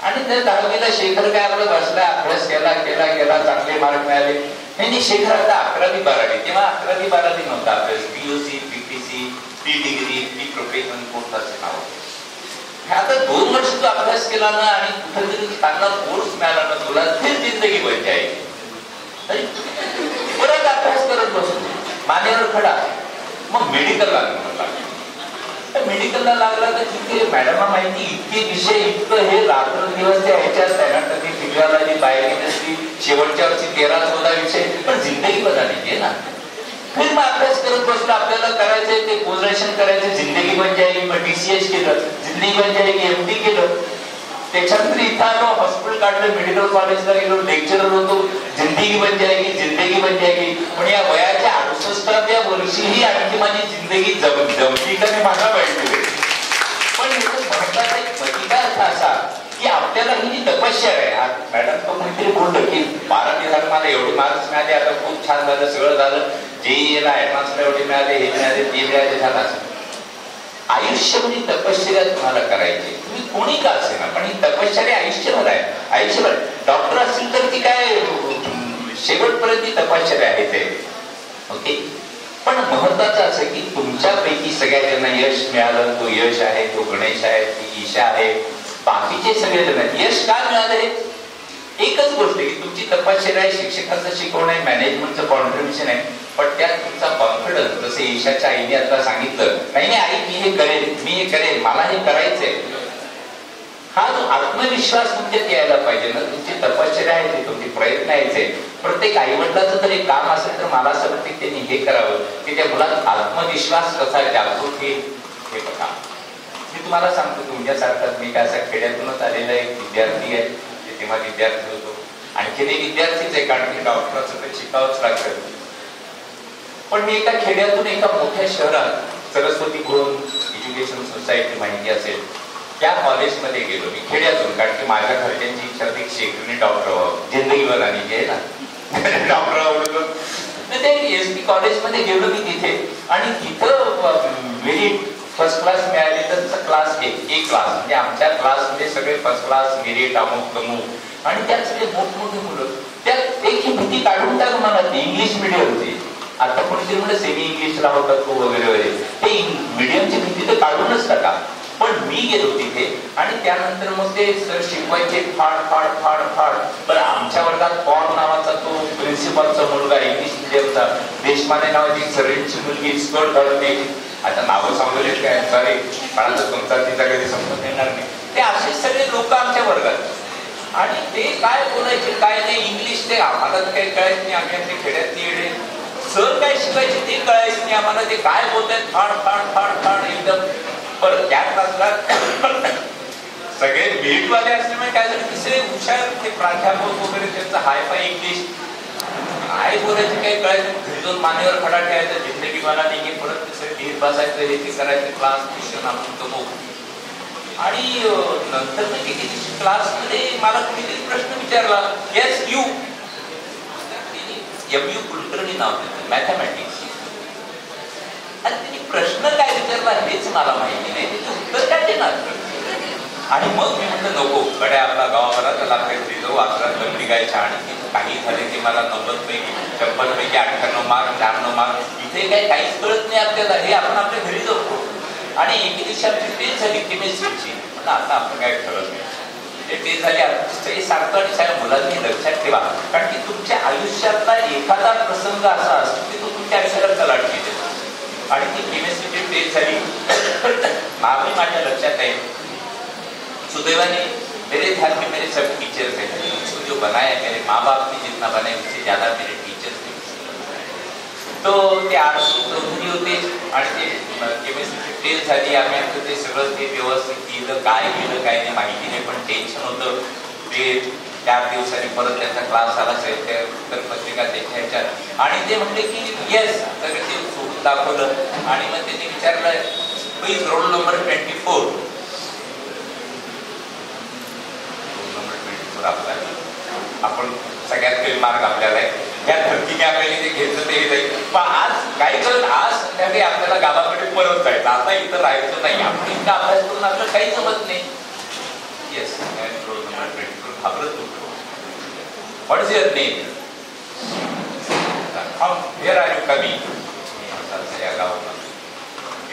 आणि त्या 10वीला शेखर काय आपला बसला, अभ्यास केला, चांगले मार्क मिळाले. नाही, शेखर आता 11वी 12वी, तेव्हा 11वी 12वी नव्हता अभ्यास, PUC, PPC, pre degree, pre professional course असे नाव. आता 2 वर्ष तू अभ्यास केला ना आणि कुठेतरी चांगला कोर्स मिळाला ना तुला, फिर जिंदगी बन जाएगी. परत अभ्यास करत बसतो, मानेवर खडा. मग मेडिकल लागला. मेडिकलला लागला तर तिथे मॅडमला माहिती इतके विषय, इतकं हे रात्र दिवस त्या ह्याच्यात आहे ना, कधी फिजिओलॉजी, बायोकेमिस्ट्री, शेवटच्या वर्षी 13-14 विषय, पण जिंदगी बदलली ना. फिर मग अभ्यास करत बसलो, आपल्याला करायचंय ते पोझिशन करायचं, जिंदगी बन जाएगी. मग TCH केलं, जिंदगी बन जाएगी, MD केलं. त्याच्यानंतर इथं आलो, हॉस्पिटल काढलं, मेडिकल कॉलेजला गेलो, लेक्चरर होतो, जिंदगी बन जाएगी, जिंदगी बन जाएगी. पण या वयाच्या 68व्या वर्षीही आणखी माझी जिंदगी जमली का नाही माझा माहिती. पण याचं महत्वाचा एक प्रतिकार असा की आपल्याला ही जी तपस्या आहे, मॅडम तो कोणीतरी बोललं की 12वी झालं, मला एवढे मार्क्स मिळाले, आता खूप छान झालं, सगळं झालं, JEE ला ऍडव्हान्सला एवढे मिळाले, हे मिळाले, ते मिळाले, झालं. असं आयुष्य म्हणजे तपश्चर्या तुम्हाला करायची, तुम्ही कोणी का असेल ना, पण ही तपश्चर्या आयुष्यभर आहे. आयुष्यभर डॉक्टर असतील तर ती काय शेवटपर्यंत ती तपश्चर्या आहे ते. ओके, पण महत्वाचं असं की तुमच्यापैकी सगळ्या ज्यांना यश मिळालं, तो यश आहे, तो गणेश आहे, ती ईशा आहे, बाकीचे सगळे जण आहेत. यश का मिळालं आहे? एकच गोष्ट आहे की तुमची तपश्चर्या आहे, शिक्षकांचं शिकवणं आहे, मॅनेजमेंटचं कॉन्ट्रिब्युशन आहे, पण त्यात तुमचा कॉन्फिडन्स, जसं ईशाच्या आईने आता सांगितलं, नाही आई मी हे करेन, मला हे करायचंय, हा जो आत्मविश्वास तुमच्यात यायला पाहिजे ना. तुमची तपश्चर्या आहे, ते तुमचे प्रयत्न यायचे. प्रत्येक आईवडिलाचं जर एक काम असेल तर मला असं वाटतं त्यांनी हे करावं की त्या मुलात आत्मविश्वास कसा जागृत हे बघा. मी तुम्हाला सांगतो, तुमच्यासारखाच मी काय असं खेड्यातूनच आलेला एक विद्यार्थी आहे, तेव्हा विद्यार्थी होतो, आणखी ते विद्यार्थीच आहे, कारण की डॉक्टराचं तर शिकावंच लागतं. पण मी एका खेड्यातून एका मोठ्या शहरात सरस्वती गुरुकुल एज्युकेशन सोसायटी माहिती असेल, त्या कॉलेजमध्ये गेलो मी खेड्यातून, कारण की माझ्या घरच्यांची इच्छा होती शेखरने डॉक्टर व्हावं, जिंदगी बनानी आहे ना, डॉक्टर आवडतो. ते SP कॉलेजमध्ये गेलो मी तिथे, आणि तिथं मेरिट फर्स्ट क्लास मिळाली तर क्लास A क्लास, म्हणजे आमच्या क्लासमध्ये सगळे फर्स्ट क्लास, मेरिट, अमुक तमुक, आणि त्यात सगळे मोठमोठे मुलं. त्यात एक ही भीती काढून टाक मला, ती इंग्लिश मिडियमची. आता कोणीतरी म्हणजे सेमी इंग्लिशला होता तो वगैरे वगैरे, ते मिडियमची भीती तर काढूनच टाका. पण मी गेलो तिथे आणि त्यानंतर मग ते सर शिकवायचे फाड. पण आमच्या वर्गात पॉल नावाचा तो प्रिन्सिपलचा मुलगा, इंग्लिश मिडियमचा, देशमाने नावाची सरींची मुलगी, स्कर्ट घालून यायची. आता नावं सांगले काय, सॉरी, पण आता तुमचा तिचा कधी समजून येणार नाही. ते असे सगळे लोक आमच्या वर्गात, आणि ते काय बोलायचे काय नाही, इंग्लिश ते आम्हाला काही कळायचं नाही, आम्ही आमच्या खेड्यात येडे. सर काय शिकायचे ते कळायचं नाही आम्हाला, ते काय बोलतायत फाड एकदम. पण त्या क्लासला सगळे मेरिटवाले असल्यामुळे काय झालं, तिसरे हुशार ते प्राध्यापक वगैरे, त्यांचं हायफाय इंग्लिश, काय बोलायचं काही कळायचं, घरी जाऊन मानेवर खडा ठेवायचा, जिंदगी मला नाही परत ढीर बसायचं, हे ते करायचं, क्लास ट्युशन आपण कमवू. आणि नंतर क्लासमध्ये मला कुणीतरी प्रश्न विचारला, येस यू, MU कुलकर्णी नाव त्याचं, मॅथमॅटिक्स. आणि त्यांनी प्रश्न काय विचारला हेच मला माहिती नाही, त्याचं उत्तर काय देणार. आणि मग मी म्हटलं नको, गड्या आपला गावाला त्याला दिलो वाचरात दमडी गायच्या, आणि काही झाले की मला 90 पैकी 100 पैकी 98 मार्क 96 मार्क, इथे काहीच कळत नाही आपल्याला, हे आपण आपल्या घरी जातो. आणि एके दिवशी आमची टेस्ट झाली केमिस्ट्रीची, पण आता आपण काय ठरत नाही, ते टेस्ट झाली. हे सांगतो आणि सगळ्या मुलांनी लक्षात ठेवा, कारण की तुमच्या आयुष्यातला एखादा प्रसंग असा असतो की तो तुमच्या आयुष्याला कलाटणी देतो. आणि ती केमिस्ट्रीची टेस्ट झाली. मागे माझ्या लक्षात आहे, सुदैवाने मेरे ख्याल में मेरे सब टीचर्स हैं, उसको जो बनाया मेरे माँ बाप ने जितना बनाया उससे ज्यादा मेरे टीचर्स ने. तो ते RC चौधरी होते आणि ते केमिस्ट्री टेस्ट झाली. आम्ही ते सगळं ते व्यवस्थित केलं, काय केलं काय नाही माहिती नाही, पण टेन्शन होतं. ते 4 दिवसांनी परत त्यांचा क्लास आला तर पत्रिका त्याच्या ह्याच्यात, आणि ते म्हटले की येस, तर ते सोडून दाखवलं. आणि मग त्यांनी विचारलं प्लीज रोल नंबर 24. आपण सगळ्यात कमी मार्क आपल्याला या धर्तीने आपल्याला जे घेतलं ते जाईल. पण आज काय करत, आज संध्याकाळी आपल्याला गावाकडे परत जायचं, आता इथं राहायचं नाही. आपण इतका अभ्यास करून आपल्याला काही जमत नाही. येस, घाबरत होतो. What is your name? Where are you coming? या गावाला.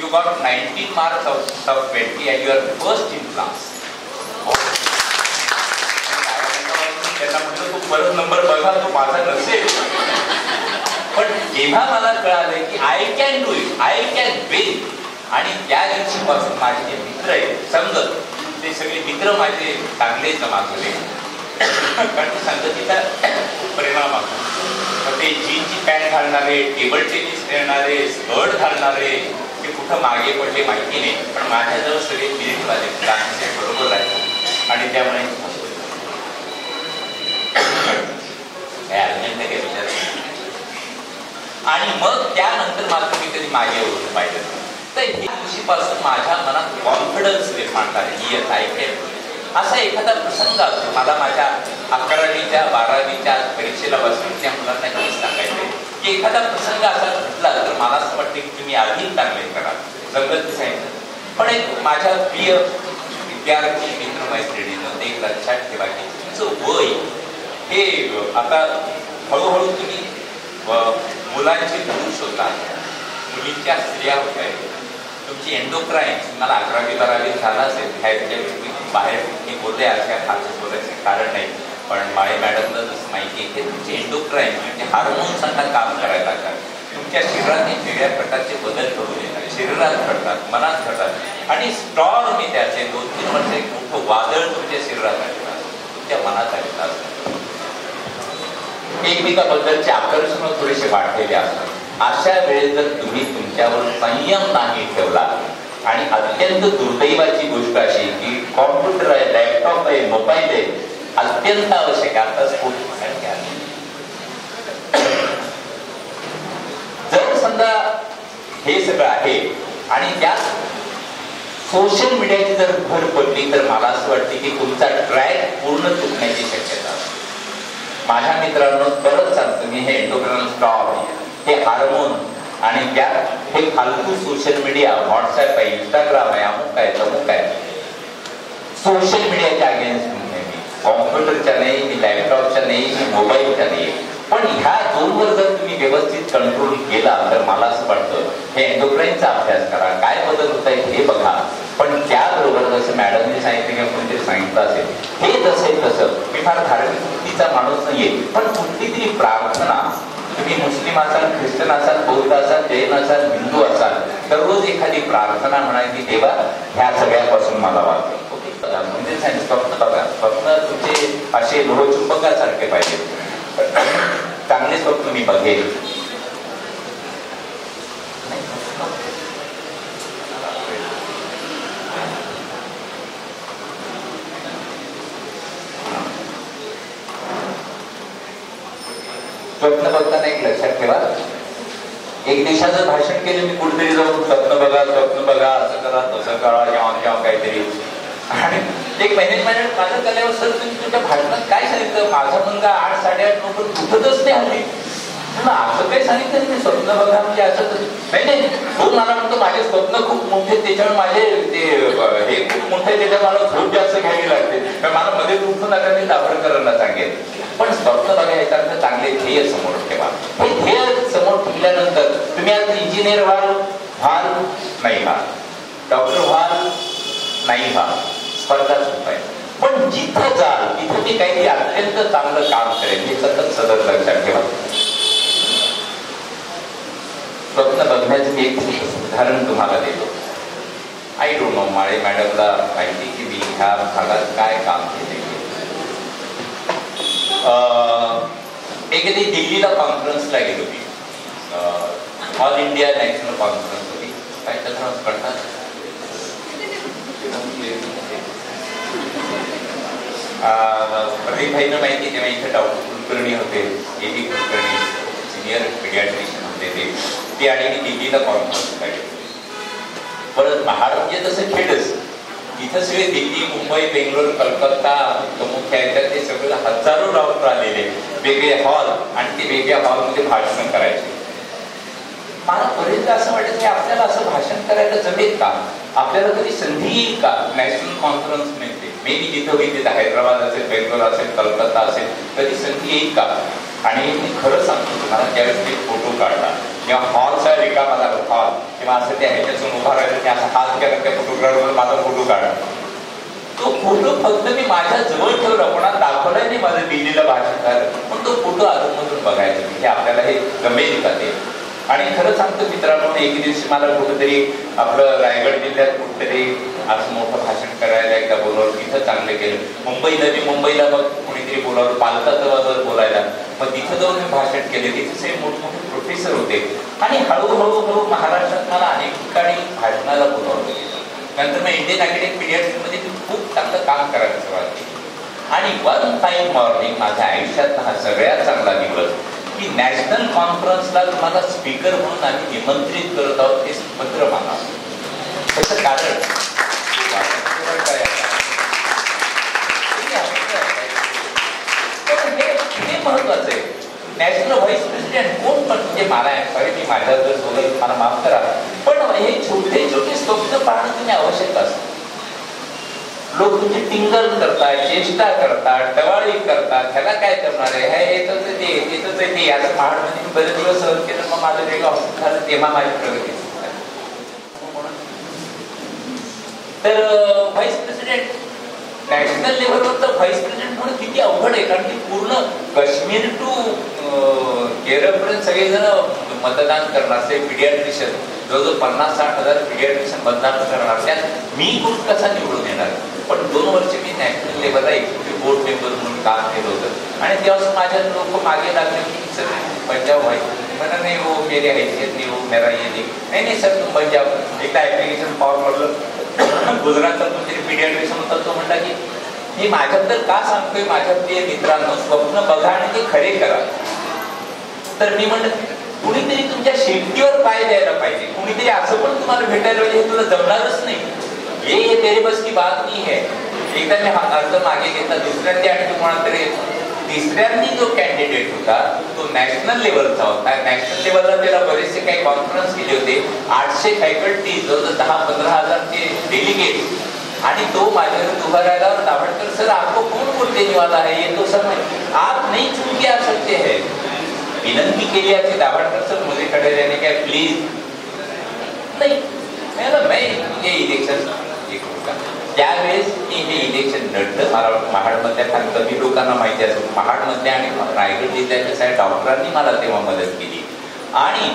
You got 19 marks out of 20 and you are first in class. त्यांना म्हटलं तू परत नंबर बघा, तो माझा नसेल. पण जेव्हा मला कळालं की I can do it, I can win, आणि त्या दिवशीपासून माझे जे मित्र आहेत समजत, ते सगळे मित्र माझे चांगले जमा झाले. कारण संगतीचा परिणाम असतो. ते जीनची पॅन्ट घालणारे, टेबल टेनिस खेळणारे, स्कर्ट घालणारे, ते कुठं मागे पडले माहिती नाही, पण माझ्याजवळ सगळे मिरिटवाले क्लासचे बरोबर राहिले. आणि त्यामुळे आणि मग त्यानंतर मात्र मी कधी मागे ओळखलं पाहिजे. तर या दिवशीपासून माझ्या मनात कॉन्फिडन्स निर्माण झाले. Yes I can. असा एखादा प्रसंग असतो. मला माझ्या 11वीच्या 12वीच्या परीक्षेला बसून त्या मुलांना हेच सांगायचं की एखादा प्रसंग असा घडला तर मला असं वाटतं की तुम्ही अधिक चांगले करा, जगत सांगितलं. पण एक माझ्या प्रिय विद्यार्थी मित्रमैत्रिणीनं ते एक लक्षात ठेवा की तुमचं वय हे आता हळूहळू तुम्ही मुलांचे पुरुष होतात, मुलींच्या स्त्रिया होत आहेत. तुमची एंडोक्राईन, तुम्हाला 11वी 12वी झाला असेल, ह्याच्या बाहेर मी बोलले अशा खास बोलायचं कारण नाही, पण माळे मॅडमला जसं माहिती आहे की तुमचे एंडोक्राईन म्हणजे हार्मोन्सांना काम करायला लागतात. तुमच्या शरीरात वेगळ्या प्रकारचे बदल घडून येतात, शरीरात घडतात, मनात घडतात, आणि स्टॉर्म मी त्याचे 2-3 वर्ष एक मोठं वादळ तुमच्या शरीरात आलेलं, तुमच्या मनात आलेलं असतं. एकमेकाबद्दलचे आकर्षण थोडेसे वाढलेले असतात. अशा वेळेस जर तुम्ही तुमच्यावर संयम नाही ठेवला, आणि अत्यंत दुर्दैवाची गोष्ट अशी की कॉम्प्युटर आहे, लॅपटॉप आहे, मोबाईल आहे, अत्यंत आवश्यक आहे. आता जर समजा हे सगळं आहे आणि त्यात सोशल मीडियाची जर भर पडली तर मला असं वाटते की तुमचा ट्रॅक पूर्ण चुकण्याची शक्यता. माझ्या मित्रांनो परत सांगतो मी, हे एंडोक्राइन स्टॉर्म, हे हार्मोन, आणि त्यात हे फालतू सोशल मीडिया, व्हॉट्सअप आहे, इंस्टाग्राम आहे, अमुक आहे, तमुक आहे. सोशल मीडियाच्या अगेन्स्ट मी कॉम्प्युटरच्या नाही, मी लॅपटॉपच्या नाही, मी मोबाईलच्या नाही. पण ह्या दोनवर जर तुम्ही व्यवस्थित कंट्रोल केला तर मला असं वाटतं हे एंडोक्राईनचा अभ्यास करा, काय बदल होत आहे हे बघा. पण त्याबरोबर जसं मॅडमने सांगितलं किंवा कोणतरी सांगितलं असेल, हे जसं तसं, मी फार धार्मिक वृत्तीचा माणूस नाहीये, पण कुठली तरी प्रार्थना, तुम्ही मुस्लिम असाल, ख्रिश्चन असाल, बौद्ध असाल, जैन असाल, हिंदू असाल, तर रोज एखादी प्रार्थना म्हणायची, देवा ह्या सगळ्यापासून मला वाचव. म्हणजे स्वप्न बघा, स्वप्न तुमचे असे लोहचुंबकासारखे पाहिजे. चांगले स्वप्न मी बघेल. स्वप्न बघताना एक लक्षात ठेवा, एक दिवसाचं भाषण केलं मी कुठेतरी जाऊन स्वप्न बघा असं करा तसं करा जेव्हा काहीतरी, आणि एक महिन्यात माझं कल्यावर सर तुम्ही तुमच्या भाषणात काय सांगितलं, माझा मुलगा 8, 8:30, 9 उठतच नाही हल्ली. असं काही सांगितलं मी स्वप्न बघा म्हणजे असं नाही. खूप मला म्हणतो माझे स्वप्न खूप मोठे, त्याच्यामुळे माझे ते हे खूप मोठे, त्याच्यात मला झोप जास्त घ्यावी लागते, मला मध्ये उठू नका मी दाभोळकरांना सांगेन. पण स्वप्न बघा याचा अर्थ चांगले ध्येय समोर ठेवा. हे ध्येय समोर ठेवल्यानंतर तुम्ही आज इंजिनियर व्हाल नाही व्हाल, डॉक्टर व्हाल नाही व्हाल, स्पर्धाच उपाय, पण जिथं जाल तिथं मी काहीतरी अत्यंत चांगलं काम करेल हे सतत लक्षात ठेवा. स्वप्न बघण्याचं मी एक उदाहरण तुम्हाला देतो. आय डोंट नो, माळे मॅडमला माहिती की मी ह्या भागात काय काम केले. एकदा दिल्लीला कॉन्फरन्सला गेलो मी, ऑल इंडिया नॅशनल कॉन्फरन्स होती. काय त्याचा कळतात प्रदीपभाईंना माहिती, तेव्हा इथे डॉक्टर कुलकर्णी होते, एबी कुलकर्णी सिनियर पिडियाट्रिशियन होते ते आणि मी दिल्लीला कॉन्फरन्सला गेलो. परत महाराष्ट्र तसं खेळच, इथं सगळे दिल्ली, मुंबई, बेंगलोर, कलकत्ता मुख्य आहेत, ते सगळे हजारो डॉक्टर आलेले, वेगळे हॉल, आणि ते वेगळ्या हॉलमध्ये भाषण करायचे. मला बरेच असं वाटत की आपल्याला असं भाषण करायला जमेल का, आपल्याला कधी संधी येईल का, नॅशनल कॉन्फरन्स मिळते मे बी जिथं होईल तिथं, हैदराबाद असेल, बेंगलोर असेल, कलकत्ता असेल, कधी संधी येईल का. आणि मी खरं सांगतो तुम्हाला, त्यावेळेस मी फोटो काढला किंवा हॉलचा रिकामा हॉल किंवा असं त्या ह्याच्यातून उभा राहिलं की असं हात केला त्या फोटोग्राफरवर माझा फोटो काढला. तो फोटो फक्त मी माझ्या जवळ ठेवला, कोणाला दाखवलाय नाही माझं दिल्लीला भाषण झालं, पण तो फोटो अजूनमधून बघायचा म्हणजे आपल्याला हे जमेल का ते. आणि खरं सांगतो मित्रांनो, एक दिवशी मला कुठेतरी आपलं रायगड जिल्ह्यात कुठेतरी असं मोठं भाषण करायला एकदा बोलावलं, तिथं चांगलं केलं. मुंबईला मग कुणीतरी बोलावलं पालकाचं बोलायला, मग तिथं जाऊन मी भाषण केले. तिथे मोठमोठे प्रोफेसर होते आणि हळूहळू महाराष्ट्रात मला अनेक ठिकाणी भाषणाला बोलावलं. नंतर मग इंडियन अकॅडमी पिडियाट्रिक्समध्ये खूप चांगलं काम करायला सुरुवात केली. आणि वन फाईन मॉर्निंग माझ्या आयुष्यात हा सगळ्यात चांगला दिवस की नॅशनल कॉन्फरन्सला तुम्हाला स्पीकर म्हणून आम्ही निमंत्रित करत आहोत, ते पत्र मागा. त्याचं कारण हे महत्वाचं आहे. नॅशनल व्हाईस प्रेसिडेंट कोण पण, म्हणजे मला मी माझ्या जर बोलत मला माफ करा, पण हे छोटे छोटे स्वप्न पाहणं तुम्ही आवश्यक असतं. लोक तुमची टिंगल करतात, चेष्टा करतात, टवाळी करतात, ह्याला काय करणार आहे, हे येतच ते याचं महाडमध्ये मी बरेच दिवस सहन केलं, मग माझं वेगळं ऑफिस झालं, तेव्हा माझी प्रगती. तर व्हाईस प्रेसिडेंट नॅशनल लेव्हलवर तर व्हाईस प्रेसिडेंट म्हणून किती अवघड आहे, कारण की पूर्ण काश्मीर टू केरळपर्यंत सगळेजण मतदान करणार असे पिडियाट्रिशियन, जवळजवळ 50-60 हजार पिडियाट्रिशियन मतदान करणार. त्यात मी ग्रुप कसा निवडून येणार. पण 2 वर्ष मी नॅशनल लेव्हलला एक्झिक्युटिव्ह बोर्ड मेंबर म्हणून काम केलं होतं आणि तेव्हा माझ्या लोक मागे लागले की सर पंजाब व्हायचं म्हणा, नाही हो मेरी हैसियत नाही हो, मेरा ये नाही सर तुम पंजाब. एकदा ऍप्लिकेशन फॉर्म भरलं, गुजरातचा कोणतरी पिडियाट्रिशियन होता, तो म्हणला की मी माझ्याबद्दल का सांगतोय, माझ्या प्रिय मित्रांनो स्वप्न बघा आणि ते खरे करा. तर मी म्हणलं कुणीतरी तुमच्या शेपटीवर पाय द्यायला पाहिजे, कुणीतरी असं पण तुम्हाला भेटायला पाहिजे, हे तुला जमणारच नाही, हे तेरे बस की बात नाही है. एकदा मी अर्ज मागे घेतला, दुसऱ्यांदी आणि कोणाला तरी तिसऱ्यांनी जो कॅन्डिडेट होता तो नॅशनल लेवलचा होता. नॅशनल लेवलला त्याला बरेचसे काही कॉन्फरन्स केले होते, 800 फॅकल्टी, जवळजवळ 10-15 हजार ते डेलिगेट. आणि तो माझ्याकडे उभा राहिल्यावर दाभोळकर सर आपको कौन बोलते वाला है, ये तो सब आप नहीं चुन के आ सकते हैं. विनंती केली आहे दाभोळकर सर मुझे खड़े रहने का प्लीज. नाही मैं ये इलेक्शन त्यावेळेस मी हे इलेक्शन लढलं. मला वाटतं महाडमधल्या फार कमी लोकांना माहिती असेल, महाडमधल्या आणि रायगड जिल्ह्याच्या सगळ्या डॉक्टरांनी मला तेव्हा मदत केली. आणि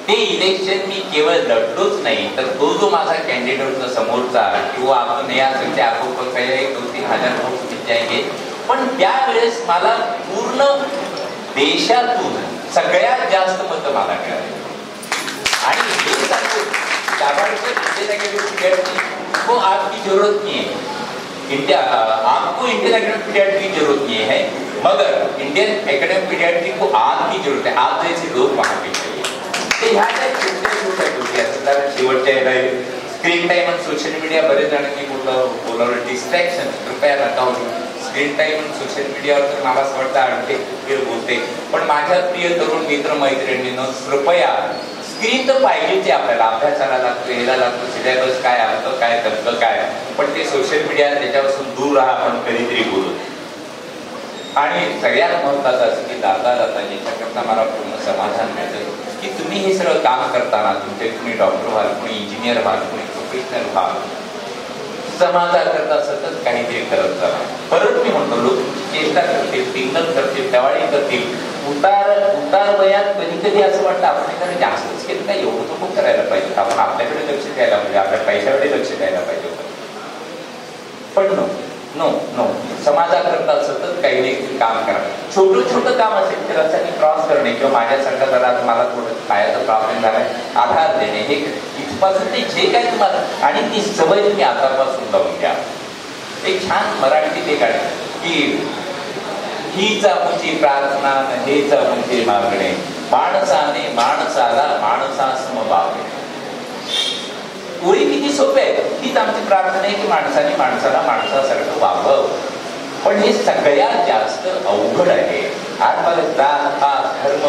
ते इलेक्शन मी केवळ लढलोच नाही, तर तो जो माझा कॅन्डिडेट होता समोरचा, किंवा आपण हे असेल त्या आपण काही 1-2-3 हजार वोट जीत जाएंगे, पण त्यावेळेस मला पूर्ण देशातून सगळ्यात जास्त मतं मला मिळाली. आणि हे सांगतो को आपकी जरूरत नहीं है, इंडिया आपको इंडियन अकेडमी पिडियाट्रिक्स की जरूरत नहीं है, मगर इंडियन एकेडमिक पीडियाट्रिक को आपकी जरूरत है, आप जैसे लोग वहाँ पे चाहिए. ह्या ज्या छोट्या छोट्या गोष्टी असतात. शेवटच्या स्क्रीन टाइम आणि सोशल मीडिया, बरेच जणांनी बोलावलं डिस्ट्रॅक्शन, कृपया नका होऊ. स्क्रीन टाइम आणि सोशल मीडियावर तर मला असं वाटतं आणखी बोलते, पण माझ्या प्रिय तरुण मित्र मैत्रिणींनो कृपया स्क्रीन तर पाहिजेच आहे आपल्याला, अभ्यासाला लागतो, याला लागतो, सिलेबस काय असतं काय तत्व काय, पण ते सोशल मीडिया त्याच्यापासून दूर राहा. आपण कधीतरी बोलू. आणि सगळ्यात महत्वाचं असं की दादा ज्याच्याकरता मला पूर्ण समाधान मिळतं की तुम्ही हे सगळं काम करताना तुमचे तुम्ही डॉक्टर व्हाल, कोणी इंजिनियर व्हाल, कोणी प्रोफेशनल व्हाल, समाजाकरता सतत काहीतरी करत जा. परत मी म्हणतो लोक चेष्टा करतील, टिंगल करतील, टवाळी करतील. उतार वयात कधी कधी असं वाटतं आपण एखादं जास्तच केलं काय, एवढं नको करायला पाहिजे, आपण आपल्याकडे लक्ष द्यायला पाहिजे, आपल्या पैशाकडे लक्ष द्यायला पाहिजे. पण नो समाजाकरता सतत काही नाही काम करा. छोटं काम असेल तर रस्त्याने क्रॉस करणे किंवा माझ्यासारखा जरा मला थोडं पायाचा प्रॉब्लेम झालाय आधार देणे, हे इथपासून ते जे काय तुम्हाला, आणि ती सवय तुम्ही आतापासून लावून घ्या. एक छान मराठीत एक आहे की हीच आमची प्रार्थना हेच आमचे मागणे, माणसाने माणसाला माणसासम वागणे. ओळी किती सोपे आहे. हीच आमची प्रार्थना आहे की माणसाने माणसाला माणसासारखं वागावं. पण हे सगळ्यात जास्त अवघड आहे. आज मला जात पात धर्म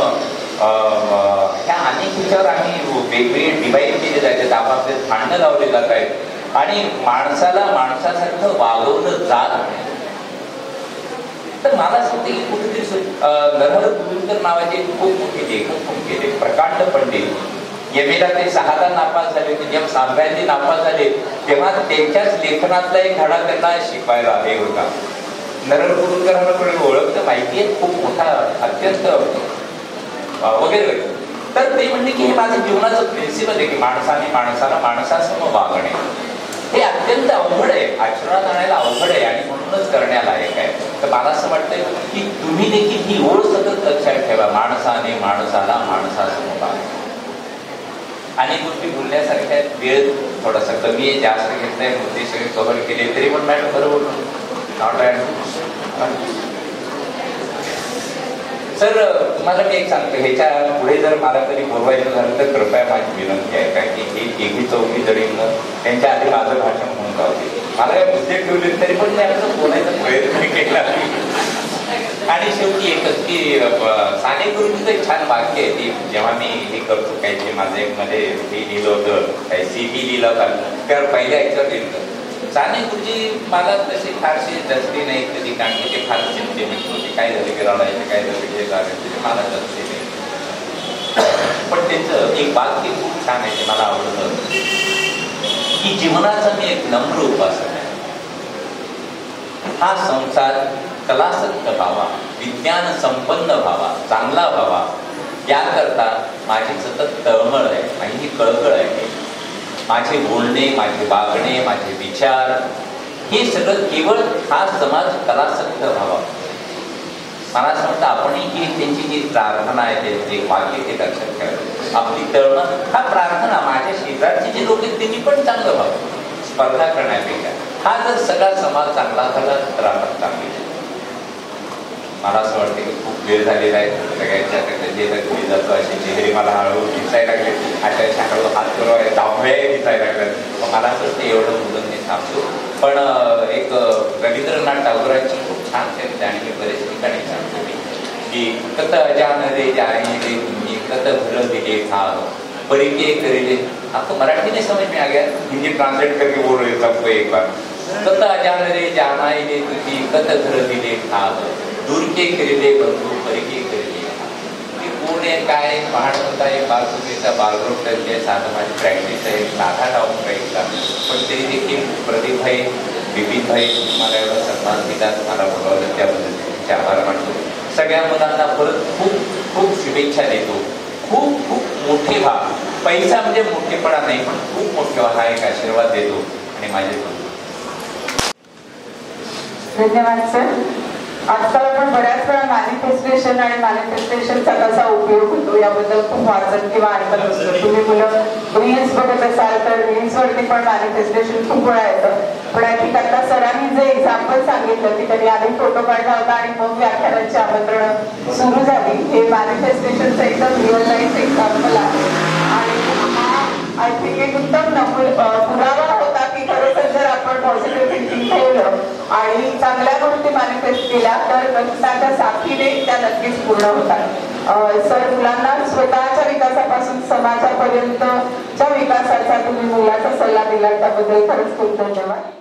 ह्या अनेक ह्याच्यावर आम्ही वेगवेगळे डिवाईड केले जातात, आपापले भांडणं लावले जात आहेत आणि माणसाला माणसासारखं वागवलं जात नाही. तर मला सांगते की कुठेतरी नरहर कुरुंकर नावाचे खूप मोठे लेखक होऊन गेले, प्रकांड पंडित. यमेला ते 6दा नापास झाले होते. जेव्हा 7व्यांदा नापास झाले तेव्हा त्यांच्याच लेखनातला एक धडा त्यांना शिकवायला आले होता. नरहर कुरुंकरांना कोणी ओळखतं माहिती आहे, खूप मोठा अत्यंत वगैरे. तर ते म्हणले की हे माझं जीवनाचं प्रिन्सिपल आहे की माणसाने माणसाला माणसासम वागणे. हे अत्यंत अवघड आहे, आचरणात आणायला अवघड आहे आणि म्हणूनच करण्यालायक आहे. तर मला असं वाटतं की तुम्ही देखील ही ओळ सतत लक्षात ठेवा, माणसाने माणसाला माणसासम वागणे. अनेक गोष्टी बोलण्यासारख्या, वेळ थोडासा कमी आहे, जास्त घेतलाय, मुद्दे सगळे कव्हर केले तरी पण मॅडम बरोबर सर. तुम्हाला मी एक सांगतो, ह्याच्या पुढे जर मला कधी बोलवायचं झालं तर कृपया माझी विनंती आहे का की हे एकी चौकी जरी त्यांच्या आधी माझं भाषण म्हणून जाऊ दे. मला काही मुद्दे ठेवले तरी पण मी असं बोलायचा प्रयत्न केला. आणि शेवटी एकच की साने गुरुजीचं एक छान वाक्य आहे की जेव्हा मी हे करतो काहीतरी माझं एक मध्ये हे लिहिलं होतं, काही CD लिहिलं होतं, त्यावर पहिल्या ह्याच्यावर लिहिलं साने गुरुजी मला तसे फारसे दसते नाही कधी, कारण की ते फार सेंटिमेंट होते, काय झाले की रडायचे, काय झाले की झाले, मला दसते नाही. पण त्यांचं एक वाक्य खूप छान आहे, ते मला आवडतं की जीवनाचा मी एक नम्र उपासक आहे. हा संसार कलासक्त व्हावा, विज्ञान संपन्न व्हावा, चांगला व्हावा, याकरता माझी सतत तळमळ आहे आणि ही कळकळ आहे. माझे बोलणे, माझे वागणे, माझे विचार हे सगळं केवळ हा समाज कलासक्त व्हावा. मला असं वाटतं आपणही ही त्यांची जी प्रार्थना आहे, त्यांचे एक वाक्य ते लक्षात ठेवायचं. आपली तळमळ हा प्रार्थना, माझ्या शेजारचे जे लोक आहेत त्यांनी पण चांगलं व्हावं, स्पर्धा करण्यापेक्षा. हा जर सगळा समाज चांगला झाला तर आपण चांगली. मला असं वाटतं की खूप वेळ झालेला आहे. सगळ्यांच्या जे घरी जातो असे चेहरे मला हळूहळू दिसायला लागले, अशा हळू हात फिरवाय धावळे दिसायला लागले. मला असं वाटतं एवढं मुलं मी थांबतो. पण एक रवींद्रनाथ टागोरांची खूप छान कविता आणि मी बरेच ठिकाणी सांगतो की कत अजान रे जाने रे तुम्ही कत घर दिले खाव परिचय करेले. आपको मराठी नहीं समझ में आ गया, हिंदी ट्रांसलेट करके बोल रहे सबको एक बार. कत अजान रे जाना रे तुम्ही कत घर दिले खाव दूर के करेले बंधू परिचय करेले. कोण आहे काय पहाड होता, एक बालसुखेचा बालरोग त्यांचे साधं माझी प्रॅक्टिस आहे, साधा लावून राहील. पण तरी देखील प्रदीपभाई, विपिनभाई मला एवढा सन्मान दिलात, मला बोलावलं त्याबद्दल तुमचे आभार मानतो. सगळ्या मुलांना परत खूप खूप शुभेच्छा देतो. खूप खूप मोठे व्हा. पैसा म्हणजे मोठेपणा नाही, पण खूप मोठे व्हा हा एक आशीर्वाद देतो. आणि माझे धन्यवाद सर. आजकाल आपण बऱ्याच वेळा मॅनिफेस्टेशन आणि मॅनिफेस्टेशनचा कसा उपयोग होतो याबद्दल खूप वाचन किंवा ऐकत असतो. तुम्ही मुलं रील्स बघत असाल तर रील्सवरती पण मॅनिफेस्टेशन खूप वेळा येतं. पण आय थिंक आता सरांनी जे एक्झाम्पल सांगितलं की त्यांनी आधी फोटो काढला होता आणि मग व्याख्यानांची आमंत्रण सुरू झाली, हे मॅनिफेस्टेशनचं एकदम रिअल लाईफ एक्झाम्पल आहे. आणि आय थिंक एक उत्तम पुरावा होता की खरोखर जर आपण पॉझिटिव्ह थिंकिंग ठेवलं आणि चांगल्या गोष्टी मॅनिफेस्ट केल्या तर गणिताच्या साथीने त्या नक्कीच पूर्ण होतात. सर, मुलांना स्वतःच्या विकासापासून समाजापर्यंतच्या विकासाचा तुम्ही मुलाचा सल्ला दिला त्याबद्दल खरंच खूप धन्यवाद.